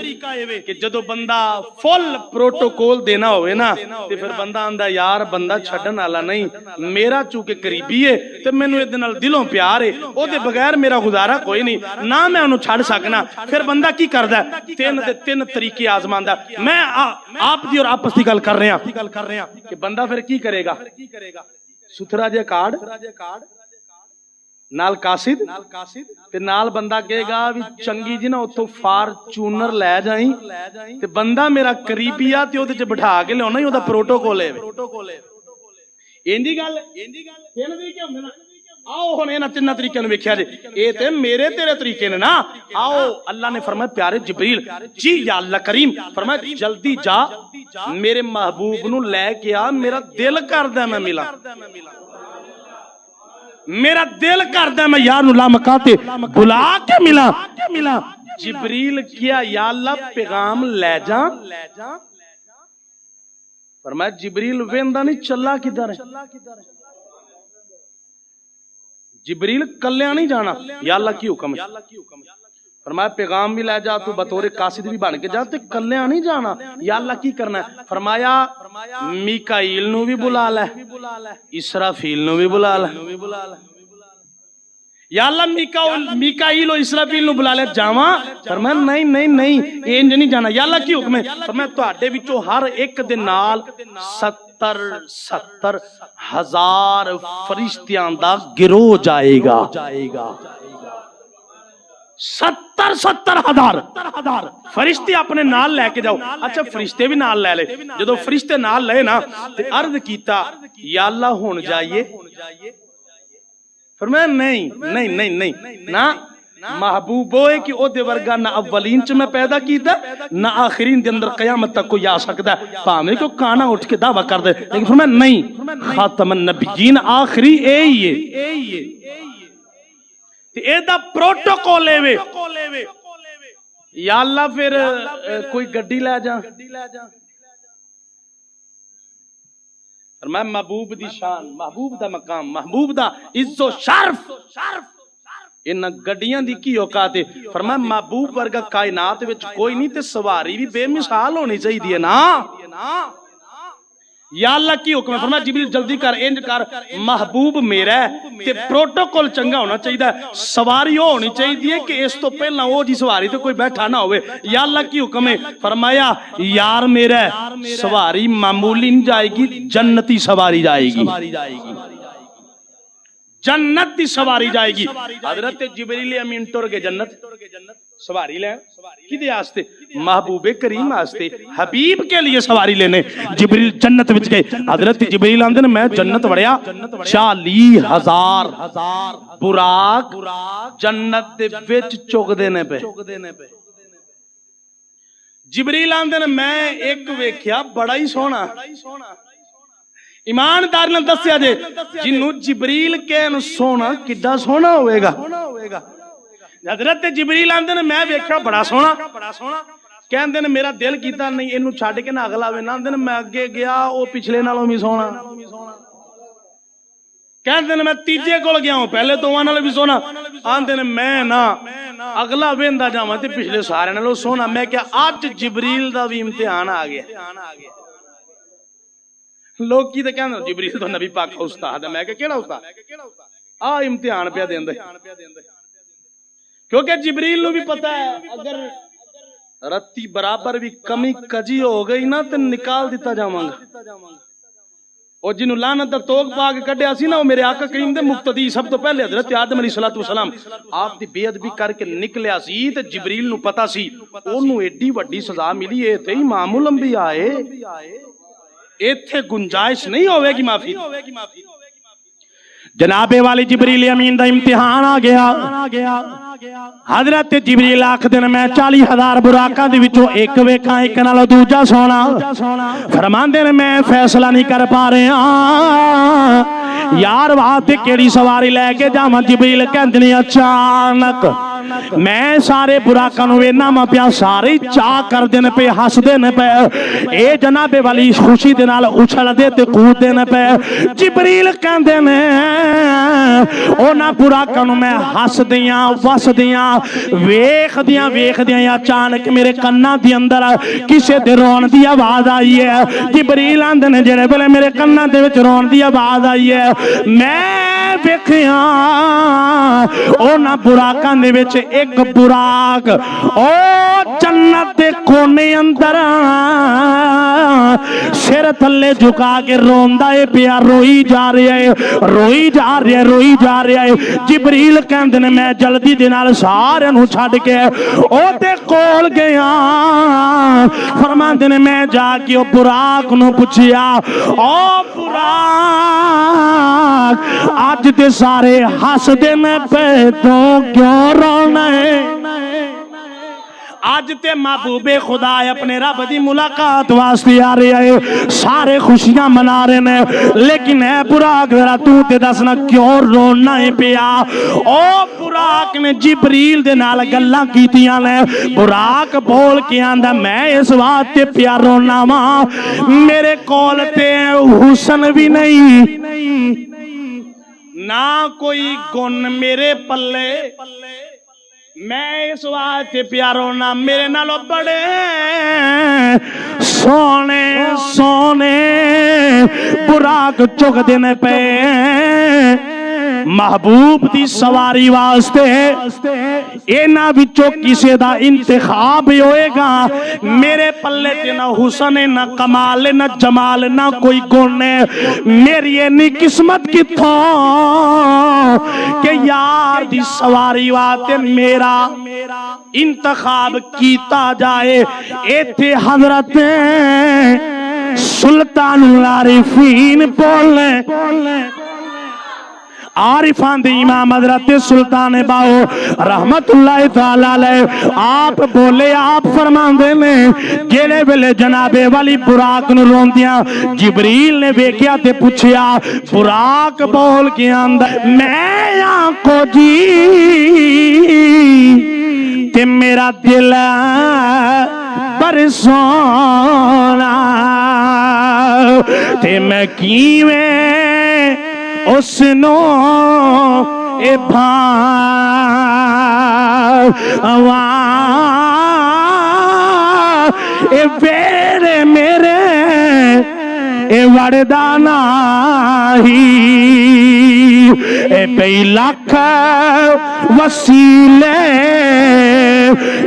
کہ جدو بندہ فل پروٹوکول دینا ہوئے نا تے پھر بندہ آندہ یار بندہ چھڑن آلا نہیں, میرا چونکہ قریبی ہے تے میں نو ادھے نال دلوں پیار ہے, او دے بغیر میرا گزارا کوئی نہیں, نہ میں انہوں چھڑ سکنا. پھر بندہ کی کردہ ہے, تین طریقے آزماندہ. میں آپ دی اور آپس دی گل کر رہے ہیں کہ بندہ پھر کی کرے گا, ستھرا جے کارڈ نال قاصد تے نال بندہ کہے گا بھی چنگی جی نا اتھو فارچونر لے جائیں تے بندہ میرا قریبی آ تے اوتے چ بٹھا کے لیاونا ہی اودا پروٹوکول ہے. اینجی گل تین طریقے ہوندے نا. آؤ ہن انہاں تین طریقے نوں ویکھیا جی, اے تے میرے تیرے طریقے نے نا. آؤ اللہ نے فرمایا پیارے جبریل جی یا اللہ کریم, فرمایا جلدی جا میرے محبوب نو لے کے آ, میرا دل کردا میں ملا, میرا دل کردا میں یار نو لامکاتے بلا کے ملا. جبریل کیا یا اللہ پیغام لے جا, فرمایا جبریل ویندا نہیں چلا کدھر ہے. جبریل کلیاں نہیں جانا, یا اللہ کی حکم ہے. فرمایا پیغام بھی لے جا, تو بطور قاصد بھی بن کے جا, تے کلیاں نہیں جانا. یا اللہ کی کرنا ہے. فرمایا میکائیل نو بھی بلا لے, اسرافیل نو بھی بلا لے. یا اللہ میکائیل و اسرافیل نو بلا لے جاواں. فرمایا نہیں انج نہیں جانا. یا اللہ کی حکم ہے. فرمایا تواڈے وچوں ہر ایک دے نال 70,000 فرشتیاں دا گروہ جائے گا. 70,000 فرشتے اپنے نال لے کے جاؤ. اچھا فرشتے بھی نال لے لے. جدو فرشتے نال لے نا تے عرض کیتا یا اللہ ہون جائیے. فرمایا نہیں نا, محبوب ہوئے کہ او دے ورگا نہ اولین چ میں پیدا کیتا نہ آخرین دے اندر قیامت تک کوئی آ سکتا ہے, پاویں کو کانا اٹھ کے دعویٰ کر دے. لیکن فرمایا نہیں, خاتم النبیین آخری اے ہی ہے. اے دا پروٹوکول ہے. یا اللہ پھر کوئی گڈی لے جا. فرمایا محبوب دی شان, محبوب دا مقام, محبوب دا عزت و شرف ان گڈیاں دی کی اوقات ہے. فرمایا محبوب ورگا کائنات وچ کوئی نہیں, تے سواری بھی بے مثال ہونی چاہیے نا. یا اللہ کی حکم ہے. فرمایا جبریل جلدی کر, انج کر, محبوب میرا ہے تے پروٹوکول چنگا ہونا چاہیے, سواری ہونی چاہیے کہ اس تو پہلا وہ جی سواری تے کوئی بیٹھا نہ ہوئے. یا اللہ کی حکم ہے. فرمایا یار میرا ہے, سواری معمولی نہیں جائے گی, جنتی سواری جائے گی, جنت دی سواری جائے گی. حضرت جبریل امین ٹر کے جنت سواری لیں کدے آستے, محبوب کریم آستے, حبیب کے لیے سواری لینے. جبریل جنت وچ گئے. حضرت جبریل آندے نے میں جنت وڑیا, 40,000 براق جنت دے وچ چگ دینے پہ. جبریل آندے نے میں ایک ویکھیا بڑا ہی سونا. ایماندار نے دسیا جے جنوں جبریل کہن سونا کڈا سونا ہوئے گا. حضرت جبریل آندے نے میں ویکھیا بڑا سونا کہندے نے میرا دل کیتا نہیں اینو چھڈ کے نہ اگلا وے نہ آندے نے میں اگے گیا او پچھلے نالوں بھی سونا کہندے نے میں تیجے کول گیا ہوں پہلے تو نال بھی سونا آندے نے میں نہ اگلا ویندا جاواں تے پچھلے سارے نالوں سونا میں کہ اج جبریل دا بھی امتحان آ گیا لوگ کی تے کہندے جبریل تو نبی پاک کا استاد ہے میں کہ کیڑا استاد آ امتحان پہ دیندا کیونکہ جبریل نو بھی پتہ ہے اگر رتی برابر بھی کمی کجی ہو گئی نا تے نکال دیتا جاواں گا اور جنہوں لعنت دا توق پا کے کڈیا سی نا وہ میرے آقا کریم دے مقتدی سب تو پہلے حضرت آدم علیہ السلام آپ دی بے ادبی کر کے نکلیا سی تے جبریل نو پتہ سی اونوں ایڈی وڈی سزا ملی اے تے امام الانبیاء اے ایتھے گنجائش نہیں ہوے گی معافی جناب والی جبریل امین دا امتحان آ گیا حضرت جبریل آکھ دن میں 40,000 براقاں دے وچوں ایک ویکھاں ایک نال دوجا سونا فرماندے نے میں فیصلہ نہیں کر پا رہے یار واسطے کیڑی سواری لے کے جاواں جبریل کہندے نے اچانک میں سارے براقاں نو وینا ما پیا سارے چاہ کر دین پہ ہس دین پہ اے جناب والی خوشی دے نال اچھل دے تے کود دین پہ جبریل کہندے نے اونا براقاں نو میں ہس دیاں وس دیاں ویکھ دیاں اچانک میرے کنا دی اندر کسے دے رون دی آواز آئی ہے جبریل آندے نے جڑے ویلے میرے کنا دے وچ رون دی آواز آئی ہے میں ویکھیاں اونا براقاں دے وچ ایک براق او جنت دے کونے اندر سر تھلے جھکا کے روندا اے پیا روئی جا رہا ہے جبریل کہندے نے میں جلدی دے نال سارے نو چھڈ کے او تے کول گیا فرماندے نے میں جا کے او براق نو پوچھیا او براق اج تے سارے ہس دے نے پہ تو کیوں رونا ہے آج تے محبوب خدا اپنے رب دی ملاقات واسطے آ رہے ہیں سارے خوشیاں منا رہے ہیں لیکن اے براق ذرا تو تے دسنا کیوں رونا ہے پیا او براق نے جبریل دے نال گلاں کیتیاں نے براق بول کے آندا میں اس واسطے پیا رونا وا میرے کول تے حسن بھی نہیں نہ کوئی گن میرے پلے میں اس واسطے پیارو نہ میرے نالو بڑے سونے براق چک دینے پہ محبوب دی سواری واسطے اینا بچوں کسے دا انتخاب ہوئے گا میرے پلے تے نہ حسن نہ کمال نہ جمال نہ کوئی گن میری اینی قسمت کتھوں کہ یار دی سواری واسطے میرا انتخاب کیتا جائے ایتھے حضرت سلطان العارفین بولنے عارفان دی امام حضرت سلطان باؤ رحمت اللہ تعالی علیہ آپ بولے آپ فرماندے نے جیلے ویلے جناب والی براق نو روندیاں جبریل نے ویکھیا تے پوچھیا براق بول کے اندر میں آنکھو جی تے میرا دل پر سونا تے میں کیویں اس نو اے اے بیرے میرے اے وردانا ہی اے پی لکھ وسیلے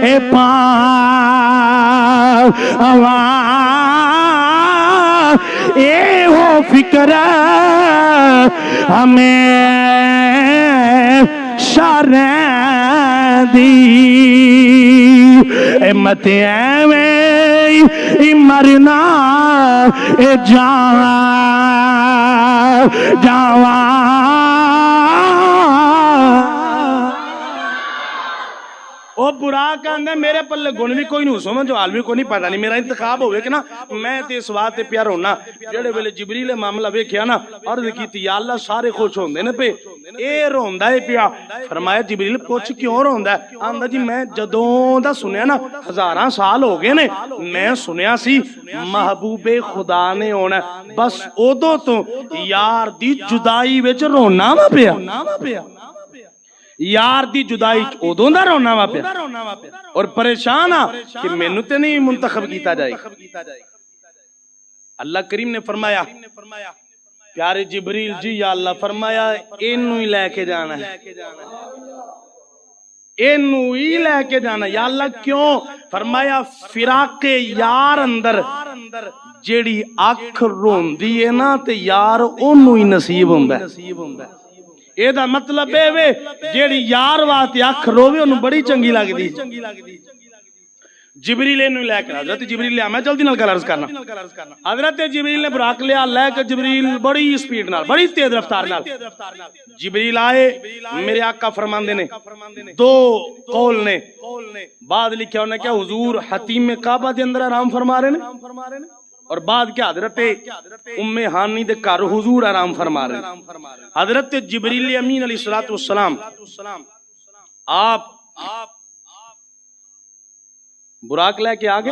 اے اے ہو فکر ہمیں شرع دی اے مت ایویں مرنا اے او براق آندا میرے پلے گن بھی کوئی نہیں سمجھ حال بھی کوئی نہیں پتا نہیں میرا انتخاب ہوئے کہ نا میں تے اس واسطے پیار ہونا جڑے ویلے جبریل معاملہ ویکھیا نا عرض کیتی یا اللہ سارے خوش ہوندے نے پے اے روندا ہے پیا. فرمایا جبریل پوچھ کیوں روندا ہے؟ آندا جی میں جدوں دا سنیا نا ہزاراں سال ہو گئے نے میں سنیا سی محبوب خدا نے ہونا بس ادوں تو یار دی جدائی وچ رونا وا پیا. یار دی جدائی ادوں دا رونا وا پیا اور پریشان ہاں کہ مینوں تے نہیں منتخب کیتا جائے. اللہ کریم نے فرمایا پیارے جبریل جی یا اللہ فرمایا اینوں ہی لے کے جانا ہے, اینوں ہی لے کے جانا. یا اللہ کیوں؟ فرمایا فراق یار اندر جیڑی اکھ روندی ہے نا تے یار اونوں ہی نصیب ہوندا ہے. اے دا مطلب اے وے جیڑی یار واسطے اکھ رووے اونوں بڑی چنگی لگدی. جبریل نے لے کر حضرت جبریل لے میں جلدی نال گل عرض کرنا. حضرت جبریل نے براق لیا لے کے جبریل بڑی سپیڈ نال بڑی تیز رفتار نال جبریل آئے. میرے آقا فرماندے نے دو قول نے بعد لکھیا انہوں نے کیا حضور حتیم کعبہ دے اندر آرام فرما رہے نے اور بعد کیا حضرت ام ہانی دے گھر حضور آرام فرما رہے ہیں. حضرت جبریل امین علیہ السلام آپ براق لے کے آگے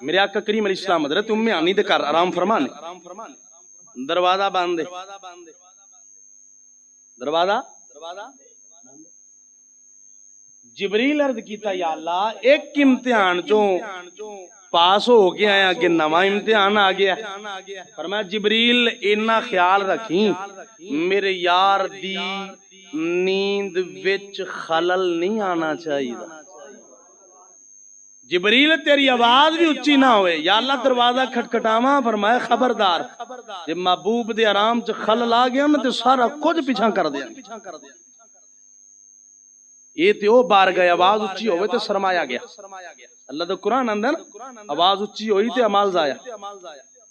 میرے آقا کریم علیہ السلام حضرت ام ہانی دے گھر آرام فرمانے. دروازہ باندھے دروازہ جبریل عرض کیتا یا اللہ ایک امتحان جو پاس ہو گیا ہے کہ نواں امتحان آ گیا. فرمایا جبریل اتنا خیال رکھیں میرے یار دی نیند وچ خلل نہیں آنا چاہیے. جبریل تیری آواز بھی اچھی نہ ہوئے. یا اللہ دروازہ کھٹکھٹاواں فرمایا خبردار جب محبوب دے آرام چ خلل آ گیا نا تے سارا کچھ پیچھا کر دیا. یہ تے او بار گئے آواز اچھی ہوئے تے سرمایا گیا. اللہ دا قرآن اندر آواز اچھی ہوئی تے عمال ضائع.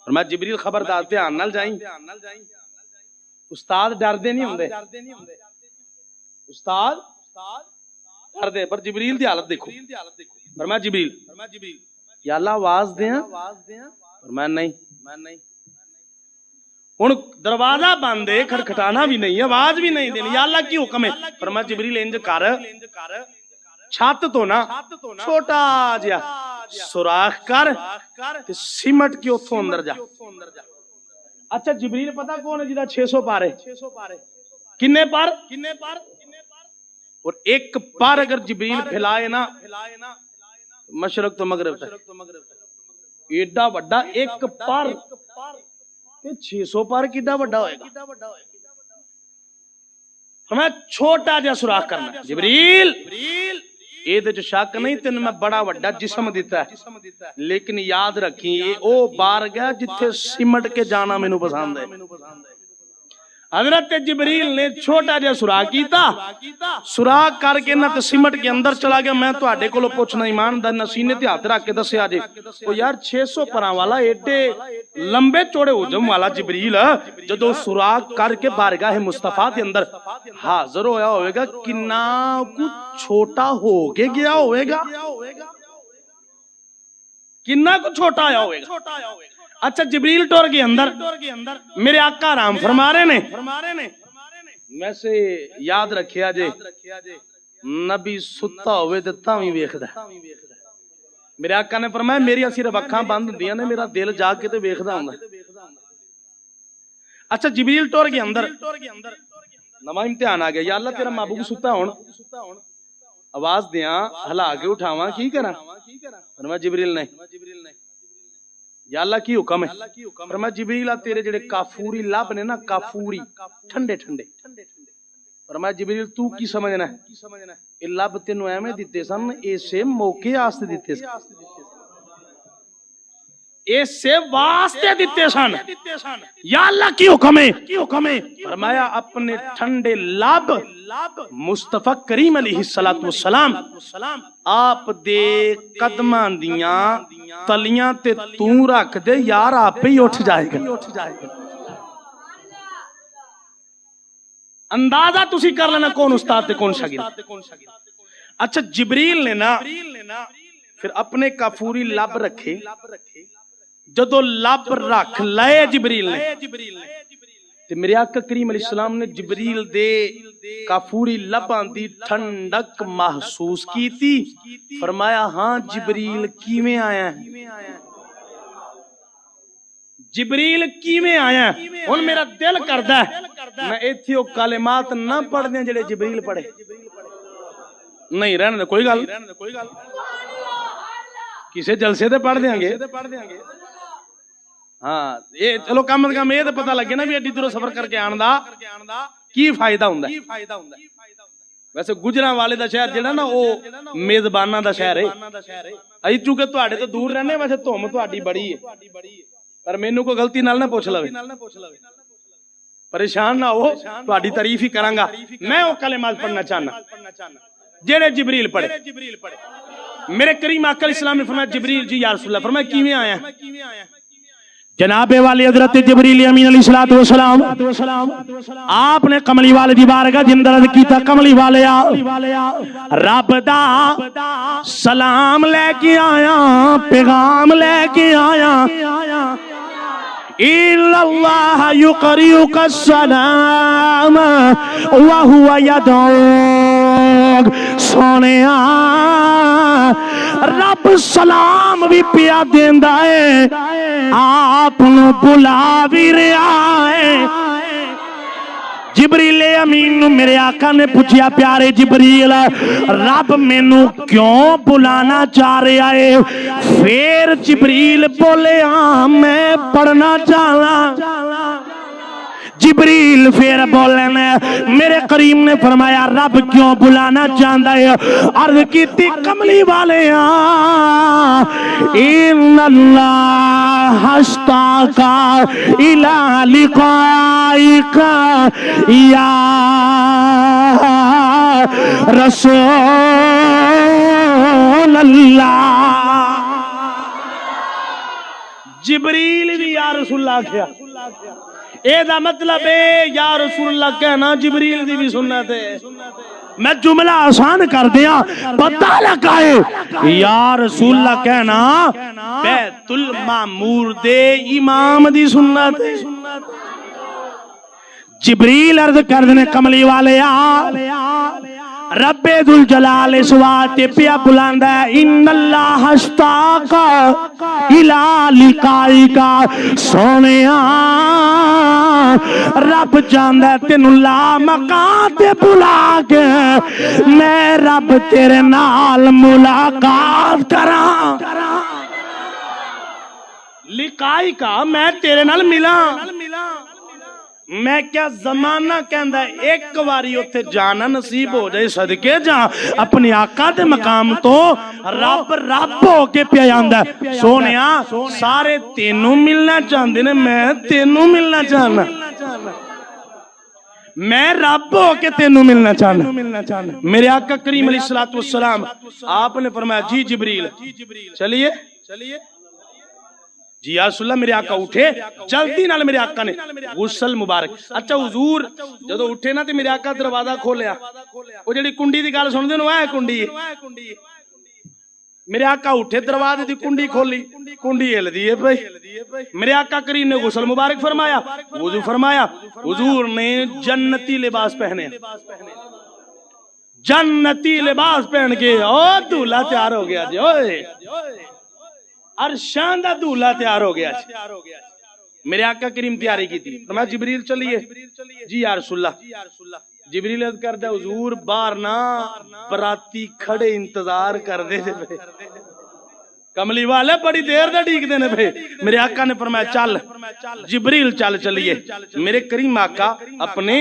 فرمایا جبریل خبردار دھیان نال جائیں. استاد ڈر دے نہیں ہوندے استاد ڈر دے پر جبریل دی حالت دیکھو. فرمایا جبریل یا اللہ آواز دیاں فرمایا نہیں. ہن دروازہ بند ہے کھٹکھٹانا بھی نہیں آواز بھی نہیں دینی. یا اللہ کی حکم ہے؟ فرمایا جبریل انج کر چھت تو نا چھوٹا جیا سوراخ کر تے سمٹ کے اوتھوں اندر جا. اچھا جبریل پتہ کون ہے جدا 600 پارے کنے پار اور ایک پار اگر جبریل پھیلائے نا مشرق تو مغرب تک ایڈا وڈا ایک پار 600 پار کیڈا وڈا ہوئے گا. ہمیں چھوٹا جا سوراخ کرنا. جبریل اے دے جو شک نہیں تین میں بڑا وڈا جسم دیتا ہے لیکن یاد رکھیں یہ او بار گیا جتھے سمٹ کے جانا مینوں پسند ہے. حضرت جبریل نے چھوٹا جا سوراخ کیتا سوراخ کر کے نہ تے سمٹ کے اندر چلا گیا. میں تواڈے کولوں پوچھنا ایمان دا نسینے تے ہاتھ رکھ کے دسیا جی او یار 600 پراں والا ایڈے لمبے چوڑے حجم والا جبریل جدوں سوراخ کر کے بارگاہ مصطفیٰ دے اندر حاضر ہویا ہوئے گا کنا کچھ چھوٹا ہو کے گیا ہوئے گا کنا کچھ چھوٹا آیا ہوئے گا. اچھا جبریل ٹور کے اندر میرے آقا آرام فرما رہے نے. میں سے یاد رکھیا جے نبی ستا ہوئے تے تاویں ویکھدا. میرے آقا نے فرمایا میری صرف اکھاں بند ہوندیاں نے میرا دل جاگ کے تے ویکھدا ہوندا. اچھا جبریل ٹور کے اندر نواں امتحان آ گیا. یا اللہ تیرا محبوب ستا ہون آواز دیاں ہلا کے اٹھاواں کی کراں؟ فرمایا جبریل نہیں. یا اللہ کی حکم ہے؟ فرمایا جبریل تیرے جڑے کافوری لب نے نا کافوری ٹھنڈے ٹھنڈے. فرمایا جبریل تو کی سمجھنا ہے اے لب تینوں ایویں دتے سن اسے موقع واسطے دتے سن اسے واسطے دتے سن. یا اللہ کی حکم ہے؟ فرمایا اپنے ٹھنڈے لب مصطفیٰ کریم علیہ السلام آپ دے قدماں دیاں تلیاں تے تو رکھ دے یار آپ ہی اٹھ جائے گا. اندازہ تسی کر لینا کون استاد تے کون شاگرد. اچھا جبریل نے نا پھر اپنے کافوری لب رکھے. جدو لب رکھ لائے جبریل نے تے میرے آقا کریم علیہ السلام نے جبریل دے کافوری لباں دی ٹھنڈک محسوس کی تھی. فرمایا ہاں جبریل کیویں آیا ہے, جبریل کیویں آیا ہے. ہن میرا دل کردا ہے میں ایتھے او کلمات نہ پڑھ دیاں جڑے جبریل پڑھے. نہیں رہن دے کوئی گل, کسے جلسے تے پڑھ دیاں گے. ہاں یہ چلو کم از کم یہ تو پتہ لگے نا بھی ایڈی دوروں سفر کر کے آن دا کی فائدہ ہوندا ہے. ویسے گجراں والے دا شہر جڑا نا او میزباناں دا شہر ہے. ائی چونکہ تواڈے تو دور رہنے ویسے تھوم تواڈی بڑی ہے, پر مینوں کوئی غلطی نال نہ پوچھ لوے, پریشان نہ ہو, تواڈی تعریف ہی کراں گا. میں او کلمات پڑھنا چاہنا جڑے جبریل پڑھے. میرے کریم آقا علیہ السلام نے فرمایا جبریل جی یا رسول اللہ. فرمایا کیویں آیا ہے؟ جناب والی حضرت جبریل امین علیہ الصلوۃ والسلام آپ نے کملی والے دی بارگاہ دے اندر عرض کیتا کملی والیا رب دا سلام لے کے آیا, پیغام لے کے آیا. اِلَّا اللَّهَ يُقْرِئُكَ السَّلَامَ وَهُوَ يَدْعُوكَ. سونیا رب سلام بھی پیا دیندا ہے, آپ نو بلا بھی رہا ہے. جبریل امین نو میرے آقا نے پوچھیا پیارے جبریل رب مینوں کیوں بلانا چاہ رہا ہے؟ پھر جبریل بولے ہاں میں پڑھنا چاہنا. جبریل پھر بولے میرے کریم نے فرمایا رب کیوں بلانا چاہتا ہے؟ عرض کیتی کملی والے ان اللہ اشتاق الی لقائک یا رسول اللہ. جبریل بھی یا رسول اللہ کیا اے دا مطلب ہے یا رسول اللہ کہنا جبریل دی بھی سنت ہے. میں جملہ آسان کر دیا پتہ لگا ہے یا رسول اللہ کہنا بیت المعمور دے امام دی سنت ہے. جبریل عرض کر دینے کملی والے رب ذل جلال سوات پیا بلاندا ہے ان اللہ اشتاق الی لقائک. سونیا رب جاندا ہے تینو لا مقام تے بلا کے میں رب تیرے نال ملاقات کراں. لقائک میں تیرے نال ملاں. میں کیا زمانہ کہندا ہے ایک واری اوتھے جانا نصیب ہو جائے صدقے جا اپنی آقا دے مقام تو رب ہو کے پیا جاندا ہے. سونیا سارے تینوں ملنا چاہندے نے, میں تینوں ملنا چاہنا, میں رب ہو کے تینوں ملنا چاہنا. میرے آقا کریم علیہ الصلوۃ والسلام آپ نے فرمایا جی جبریل چلیے جی یا رسول اللہ. میرے آقا اٹھے جلدی نال, میرے آقا نے غسل مبارک. اچھا حضور جدو اٹھے نا تے میرے آقا دروازہ کھولیا, وہ جڑی کنڈی دی گل سن دے نو اے کنڈی میرے آقا اٹھے دروازے دی کنڈی کھولی, کنڈی ہل دی ہے بھائی. میرے آقا کریم نے غسل مبارک فرمایا, وضو فرمایا. حضور نے جنتی لباس پہنے, جنتی لباس پہن کے او دولہا تیار ہو گیا جی, اوئے عرشاں دا دولہا تیار ہو گیا. میرے آقا کریم تیاری کی تھی. فرمایا جبریل چلیے جی یا رسول اللہ. جبریل عرض کردا حضور باہر نا براتی کھڑے انتظار کر دے پے, کملی والے بڑی دیر دے ڈیک دے نے پے. میرے آقا نے فرمایا چل جبریل چل چلیے. میرے کریم آقا اپنے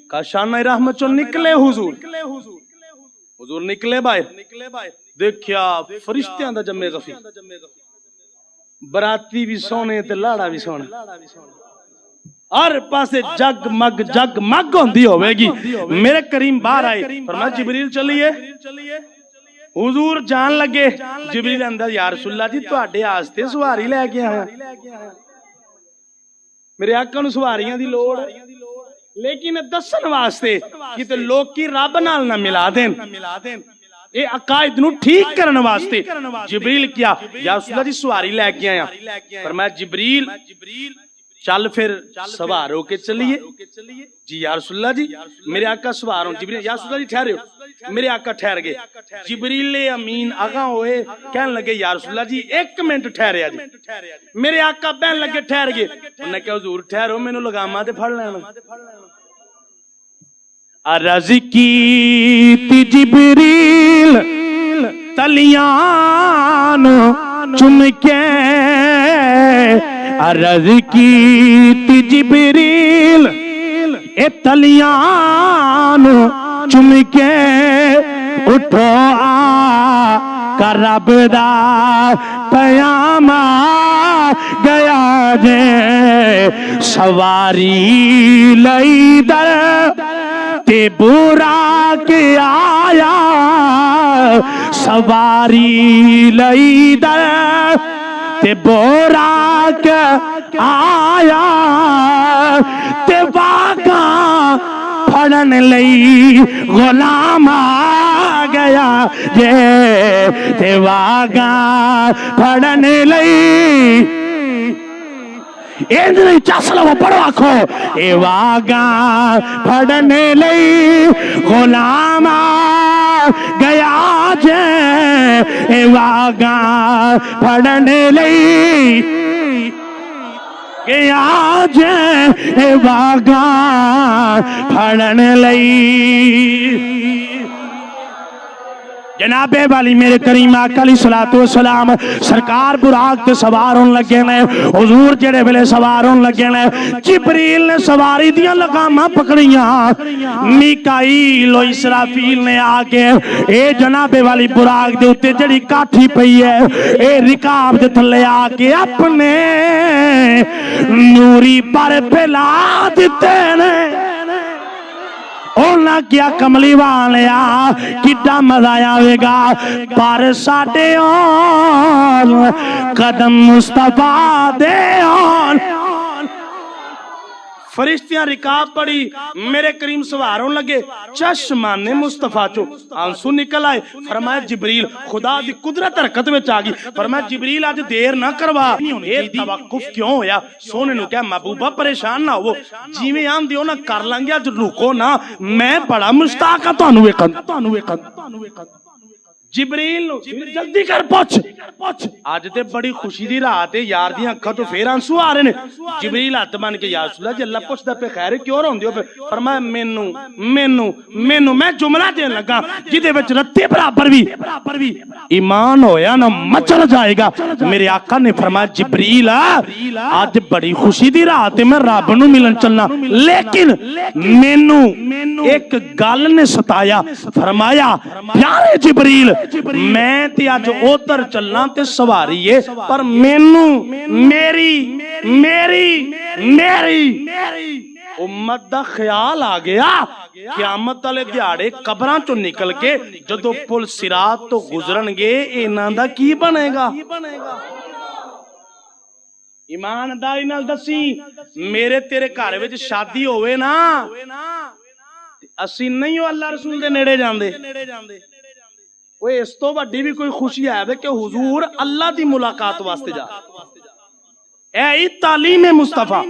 کاشانہ رحمت چوں نکلے. حضور نکلے باہر, دیکھیا فرشتیاں دا جمع غفی, براتی بھی سونے تے لاڑا بھی سونا, ہر پاسے جگ مگ ہوندی ہوے گی. میرے کریم باہر آئے, فرمایا جبریل چلیے. حضور جان لگے. جبریل اندر یا رسول اللہ جی تواڈے واسطے سواری لے کے آیا. میرے آقا نوں سواریاں دی لوڑ لیکن دسن واسطے کہ لوکی رب نال نہ ملا دین, اے عقائد نو ٹھیک کرن واسطے جبریل کیا یا رسول اللہ جی سواری لے کے آیا. فرمایا جبریل چل پھر سوار ہو کے چلیے جی یا رسول اللہ جی میرے آقا سوار ہوں جبریل یا رسول اللہ جی ٹھہرے ہو میرے آقا ٹھہر گئے جبریل امین آگاں ہوئے کہنے لگے یا رسول اللہ جی 1 منٹ ٹھہرے جی میرے آقا بہن لگے ٹھہر گئے انہوں نے کہا حضور ٹھہرو میں نے لگاما دے پھڑ لینا عرض کی تی جبریل تلیان چم کے عرض کی تی جبریل اے تلیان چم کے اٹھو آ کا رب دا پیام گیا جے سواری لئی در تے برا کے آیا سواری لئی در تے برا کے آیا تے واگاں پھڑن لئی غلام آ گیا جے تے واگاں پھڑن لئی ایند نہیں چاسلہ وہ پڑھو آکھو اے واگاں پھڑن لئی غلام آ گیا جے اے واگاں پھڑن لئی گیا جے اے واگاں پھڑن لئی جناب والی میرے کریم آقا علیہ الصلوۃ والسلام سرکار براق تے سوار ہون لگے نے حضور جڑے ویلے سوار ہون لگے نے جبریل نے سواری دیاں لگاماں پکڑیاں میکائیل و اسرافیل نے آ کے اے جناب والی براق دے اوتے جڑی کاٹھی پئی ہے اے رکاب دے تھلے آ کے اپنے نوری پر پھیلا دتے نے اونا کیا کملی والیا کڈا مزہ آئے گا پر ساڈے آن قدم مصطفیٰ دے آن فرشتیاں رکاب پڑی میرے کریم سواروں لگے چشمان مصطفیٰ چو آنسو نکل آئے فرمایا جبریل خدا دی قدرت حرکت میں چاگی فرمایا جبریل آج دیر نہ کروا اے توقف کیوں ہویا سونے نو کہا محبوبہ پریشان نہ ہو جیویں آن دیو نہ کر لنگے آج رکو نہ میں بڑا مشتاقہ تو انوے قد جبریل جلدی کر پہنچ آج تے بڑی خوشی دی رات ہے یار دی اکھاں تو پھر آنسو آ رہے نے جبریل ہاتھ بن کے یا رسول اللہ جی اللہ پوچھدا پہ خیر کیوں روندے ہو فرمایا مینوں میں جملہ دین لگا جدے وچ رتے برابر بھی ایمان ہویا نہ مچل جائے گا میرے آقا نے فرمایا جبریل آج بڑی خوشی دی رات ہے میں رب نو ملن چلنا لیکن مینوں ایک گل نے ستایا فرمایا پیارے جبریل میں تے آج اوتر چلنا تے سواری ہے پر میری امت دا خیال آ گیا قیامت والے دیہاڑے قبراں چوں نکل کے جدوں پل صراط تو گزرن گے انہاں دا کی بنے گا ایمانداری نال دسی میرے تیرے گھر وچ شادی ہوئے نا اسی نہیں اللہ رسول دے نیڑے جاندے وہ اس تو بڑی بھی کوئی خوشی ہے کہ حضور اللہ دی ملاقات واسطے جا اے تعلیم مصطفیٰ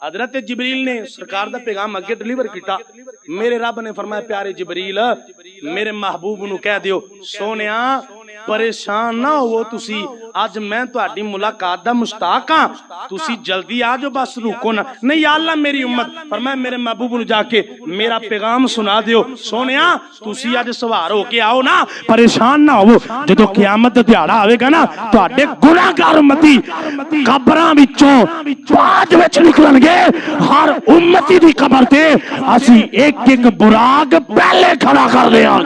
حضرت جبریل نے سرکار دا پیغام اگے ڈلیور کیتا میرے رب نے فرمایا پیارے جبریل میرے محبوب نو کہہ دیو سونیا پریشان نہ ہو تسی آج میں تہاڈی ملاقات دا مشتاق ہاں تسی جلدی آ جاؤ بس رکو نہ نہیں یا اللہ میری امت فرمایا میرے محبوب نو جا کے میرا پیغام سنا دیو سونیا تسی آج سوار ہو کے آؤ نا پریشان نہ ہو جدوں قیامت دا دیہاڑا آوے گا نا تہاڈے گناہگار امتی قبراں وچوں باج وچ نکلن گے ہر امتی دی قبر تے اسی ایک ایک براق پہلے کھڑا کر دیاں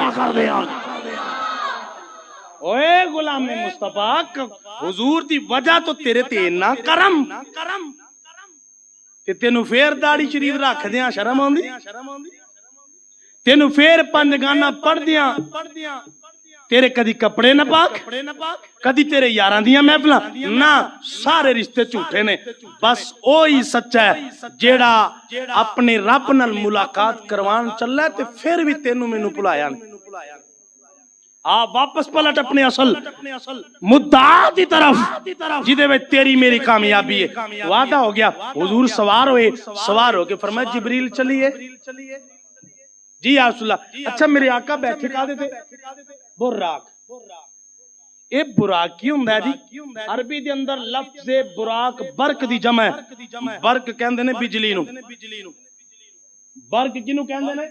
اوے غلام مصطفیٰ حضور دی وجہ تو تیرے تے نہ کرم تے تینو پھر داڑھی شریف رکھ دیاں شرم آندی تینو پھر 5 گانا پڑھ دیاں تیرے کدی کپڑے نہ پاک کدی تیرے یاراں دیاں محفلاں نہ سارے رشتے جھوٹے نے بس اوہی سچا ہے جیڑا اپنے رب نال ملاقات کروان چلا تے پھر بھی تینو مینوں بلایا آپ واپس پلٹ اپنے اصل مدعا دی طرف جدے میں تیری میری کامیابی ہے. وعدہ ہو گیا. حضور سوار ہوئے, سوار ہو کے فرمایا جبریل چلیے. جی یا رسول اللہ. اچھا میرے آقا بیٹھے کہا دیتے براق. اے براق کی ہوں ہے جی؟ عربی دے اندر لفظ براق برق دی جمع ہے. برق کہندے نے بجلی نو. برق کنو کہندے نے؟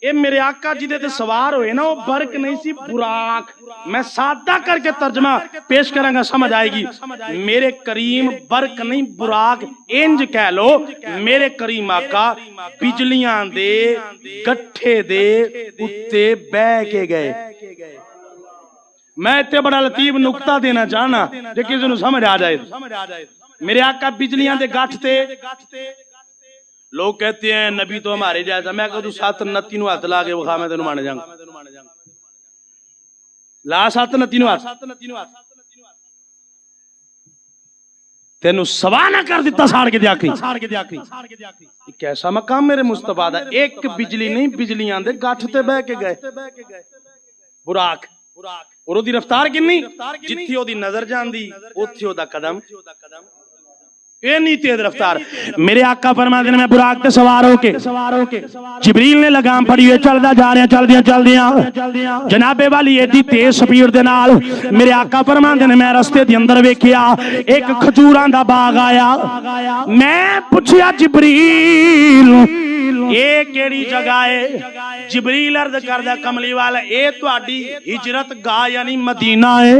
اے میرے آقا جدے تے سوار ہوئے نا وہ برق نہیں سی, براق. میں سادہ کر کے ترجمہ پیش کروں گا, سمجھ آئے گی. میرے کریم برق نہیں براق انج کہہ لو. میرے کریم آقا بجلیاں دے گٹھے دے اتے بہ کے گئے. میں اتنے بڑا لطیف نکتہ دینا چاہنا جو کسی نو سمجھ آ جائے. میرے آقا بجلیاں دے گٹھ تے. لوگ کہتے ہیں نبی تو ہمارے جیسا. میں کہتا ہوں 7 نو ہاتھ لا کے وخا میں تینوں مانے جاؤں. لا 7 نو ہاتھ. تینوں سوا نہ کر دیتا ساڑ کے دیا کری. کیسا مقام میرے مصطفیٰ دا. ایک بجلی نہیں بجلیاں دے گٹھ تے بہ کے گئے. براق. اور دی رفتار کنی جتھی او دی نظر جان دی اوتھی او دا قدم. اے نہیں تیز رفتار. میرے آقا فرماتے ہیں میں براق تے سوار ہو کے جبریل نے لگام پڑی ہوئے چل جا رہے ہیں. چل دیاں جناب والی ایڈی تیز سپیڈ دے نال. میرے آقا فرماتے ہیں میں رستے دے اندر ویکھیا ایک کھجوراں دا باغ آیا. میں پوچھیا جبریل اے کیڑی جگہ ہے؟ جبریل عرض کردا کملی والا اے تہاڈی ہجرت گاہ یعنی مدینہ ہے.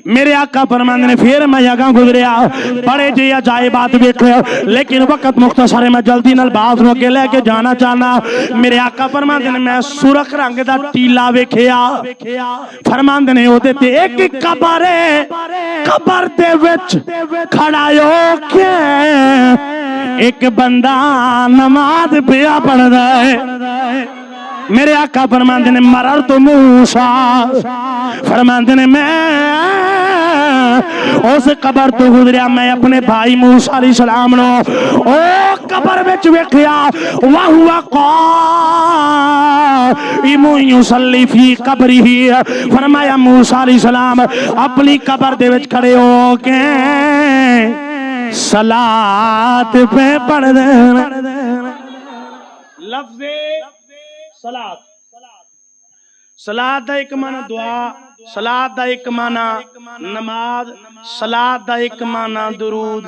میرے آقا فرماندے نے پھر میں یہاں گزریا بڑے جی عجائبات ویکھے لیکن وقت مختصر ہے. میں جلدی نال باز نو کے لے کے جانا چاہنا. میرے آقا فرماندے نے میں سرخ رنگ دا ٹیلا ویکھیا. فرماندے نے اودے تے ایک قبر ہے. قبر دے وچ کھڑا ہو کے ایک بندہ نماز پیا پڑھدا ہے. میرے آقا فرماندے نے مررت موسیٰ. فرماندے نے میں اس قبر تو گزریا. میں اپنے بھائی موسیٰ علیہ السلام نو او قبر وچ ویکھیا وہو قائم یصلی فی قبرہ. فرمایا موسیٰ علیہ السلام اپنی قبر دے وچ کھڑے ہو کے صلاۃ پہ پڑھ دے. لفظ صلاۃ. صلاۃ دا ایک معنی دعا, صلاۃ دا ایک معنی نماز, صلاۃ دا ایک معنی درود.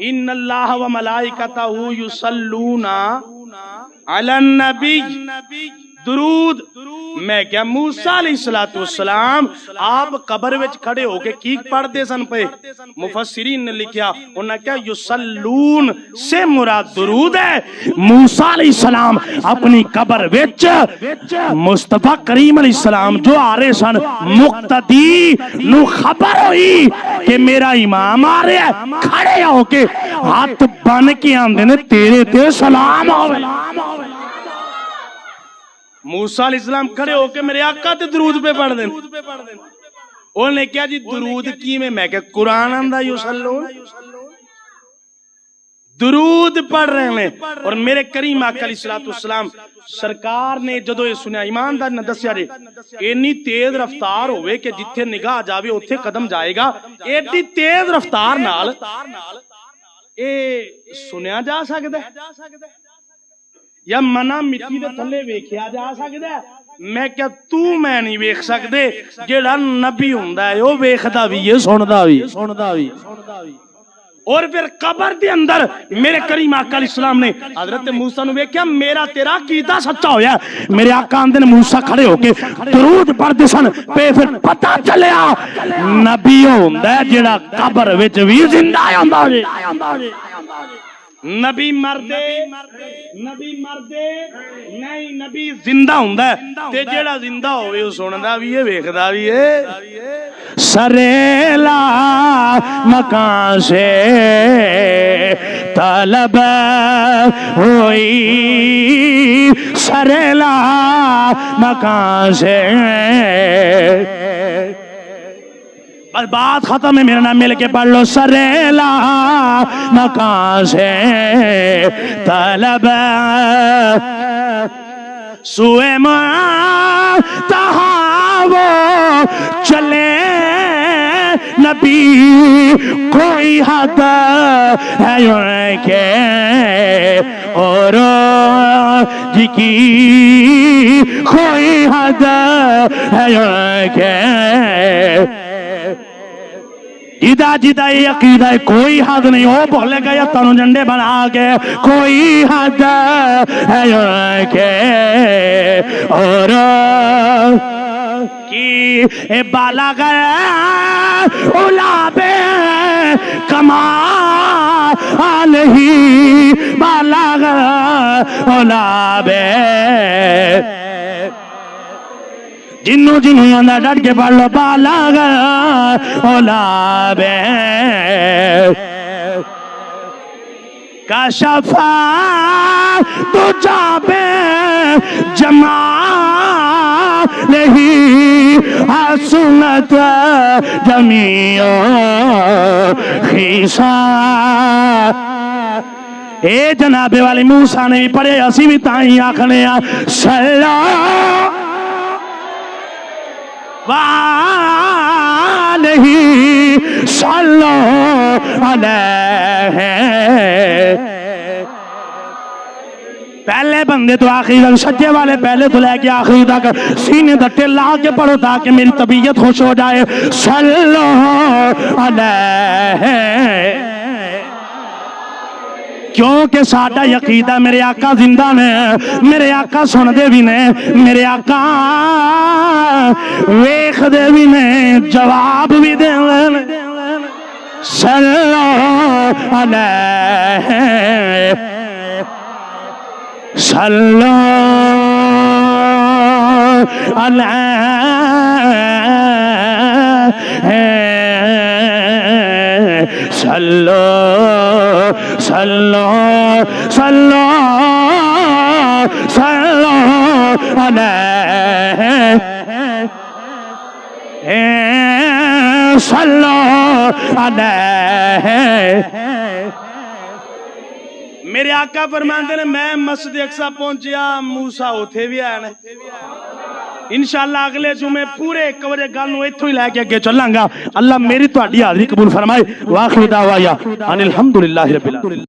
ان اللہ و ملائکتہ یصلون علی النبی. درود. میں کیا موسیٰ علیہ السلام آپ قبر وچ کھڑے ہو کے کی پڑھ دے سن پہ؟ مفسرین نے لکھیا انہاں کیا یصلون سے مراد درود ہے. موسیٰ علیہ السلام اپنی قبر وچ مصطفیٰ کریم علیہ السلام جو آ رہے سن مقتدی نو خبر ہوئی کہ میرا امام آ رہے ہے. کھڑے ہو کے ہاتھ بن کے آندے نے تیرے تے سلام ہوئے. موسیٰ علیہ السلام کھڑے ہو کے میرے آقا تے درود پہ پڑھ دیں. انہوں نے کیا جی درود کی میں کہ قرآن اندہ یصلون درود پڑھ رہے ہیں. اور میرے کریم آقا علیہ السلام سرکار نے جدو یہ سنیا ایماندار نے دسیا جی اینی تیز رفتار ہوئے کہ جتھے نگاہ جاوے اتھے قدم جائے گا. ایڈی تیز رفتار نال اے سنیا جا سکتا ہے یا منا مٹی دے تھلے ویکھیا جا سکدا ہے؟ میں کیا تو میں نہیں ویکھ سکدے. جیڑا نبی ہوندا ہے او ویکھدا وی ہے سندا وی. اور پھر قبر دے اندر میرے کریم آقا علیہ السلام نے حضرت موسیٰ نو ویکھیا میرا تیرا عقیدہ سچا ہویا. میرے آقا آندے نے موسیٰ کھڑے ہو کے درود پڑھدے سن پہ پھر پتہ چلیا نبی ہوندا ہے جیڑا قبر وچ وی زندہ ہوندا ہے. نبی مردے نہیں نبی زندہ ہوندا ہے تے جیڑا زندہ ہوئے او سندا وی ہے ویکھدا وی ہے. سریلا مکان سے طلب ہوئی سریلا مکان سے. بس بات ختم ہے. میرا نام مل کے پڑھ لو. سریلا مکان سے طلب سوئے منتہا وہ چلے نبی کوئی حد ہے ان کے اور جی کی کوئی حد ہے ان کے جدا جدا یہ عقیدہ ہے کوئی حد نہیں ہو بولے گا یا تنو جنڈے بنا کے کوئی حد ہے ان کے اور کی بالا گیا اولابے کمال ہی بالا گیا اولابے جنوں جنوں اندر ڈٹ کے پڑھ لو بالا گیا اولابے کشفا تو جابے جمال ہی حسنت جمیع خیسا اے جناب والی موسیٰ نے بھی پڑھے اسی بھی تائیں آکھنے وعلیہ صلو علیہ پہلے بندے تو آخری تک سجے والے پہلے تو لے کے آخری تک سینے دٹے لا کے پڑھو تاکہ میری طبیعت خوش ہو جائے صلو علیہ کیونکہ ساڈا عقیدہ میرے آقا زندہ نے میرے آقا سن دے بھی نے میرے آقا ویکھ دے بھی نے جواب بھی دے صلو علیہ صلو علیہ صلو صلو صلو صلو علیہ صلو علیہ میرے آقا فرماندے نے میں مسجد اقصی پہنچیا موسیٰ ہوتے بھی آیا نے انشاءاللہ اگلے جمعے پورے کورے گل نو ایتھوں ہی لے کے اگے چلاں گا اللہ میری تہاڈی حاضری قبول فرمائے واخر دعوایا ان الحمدللہ رب العالمین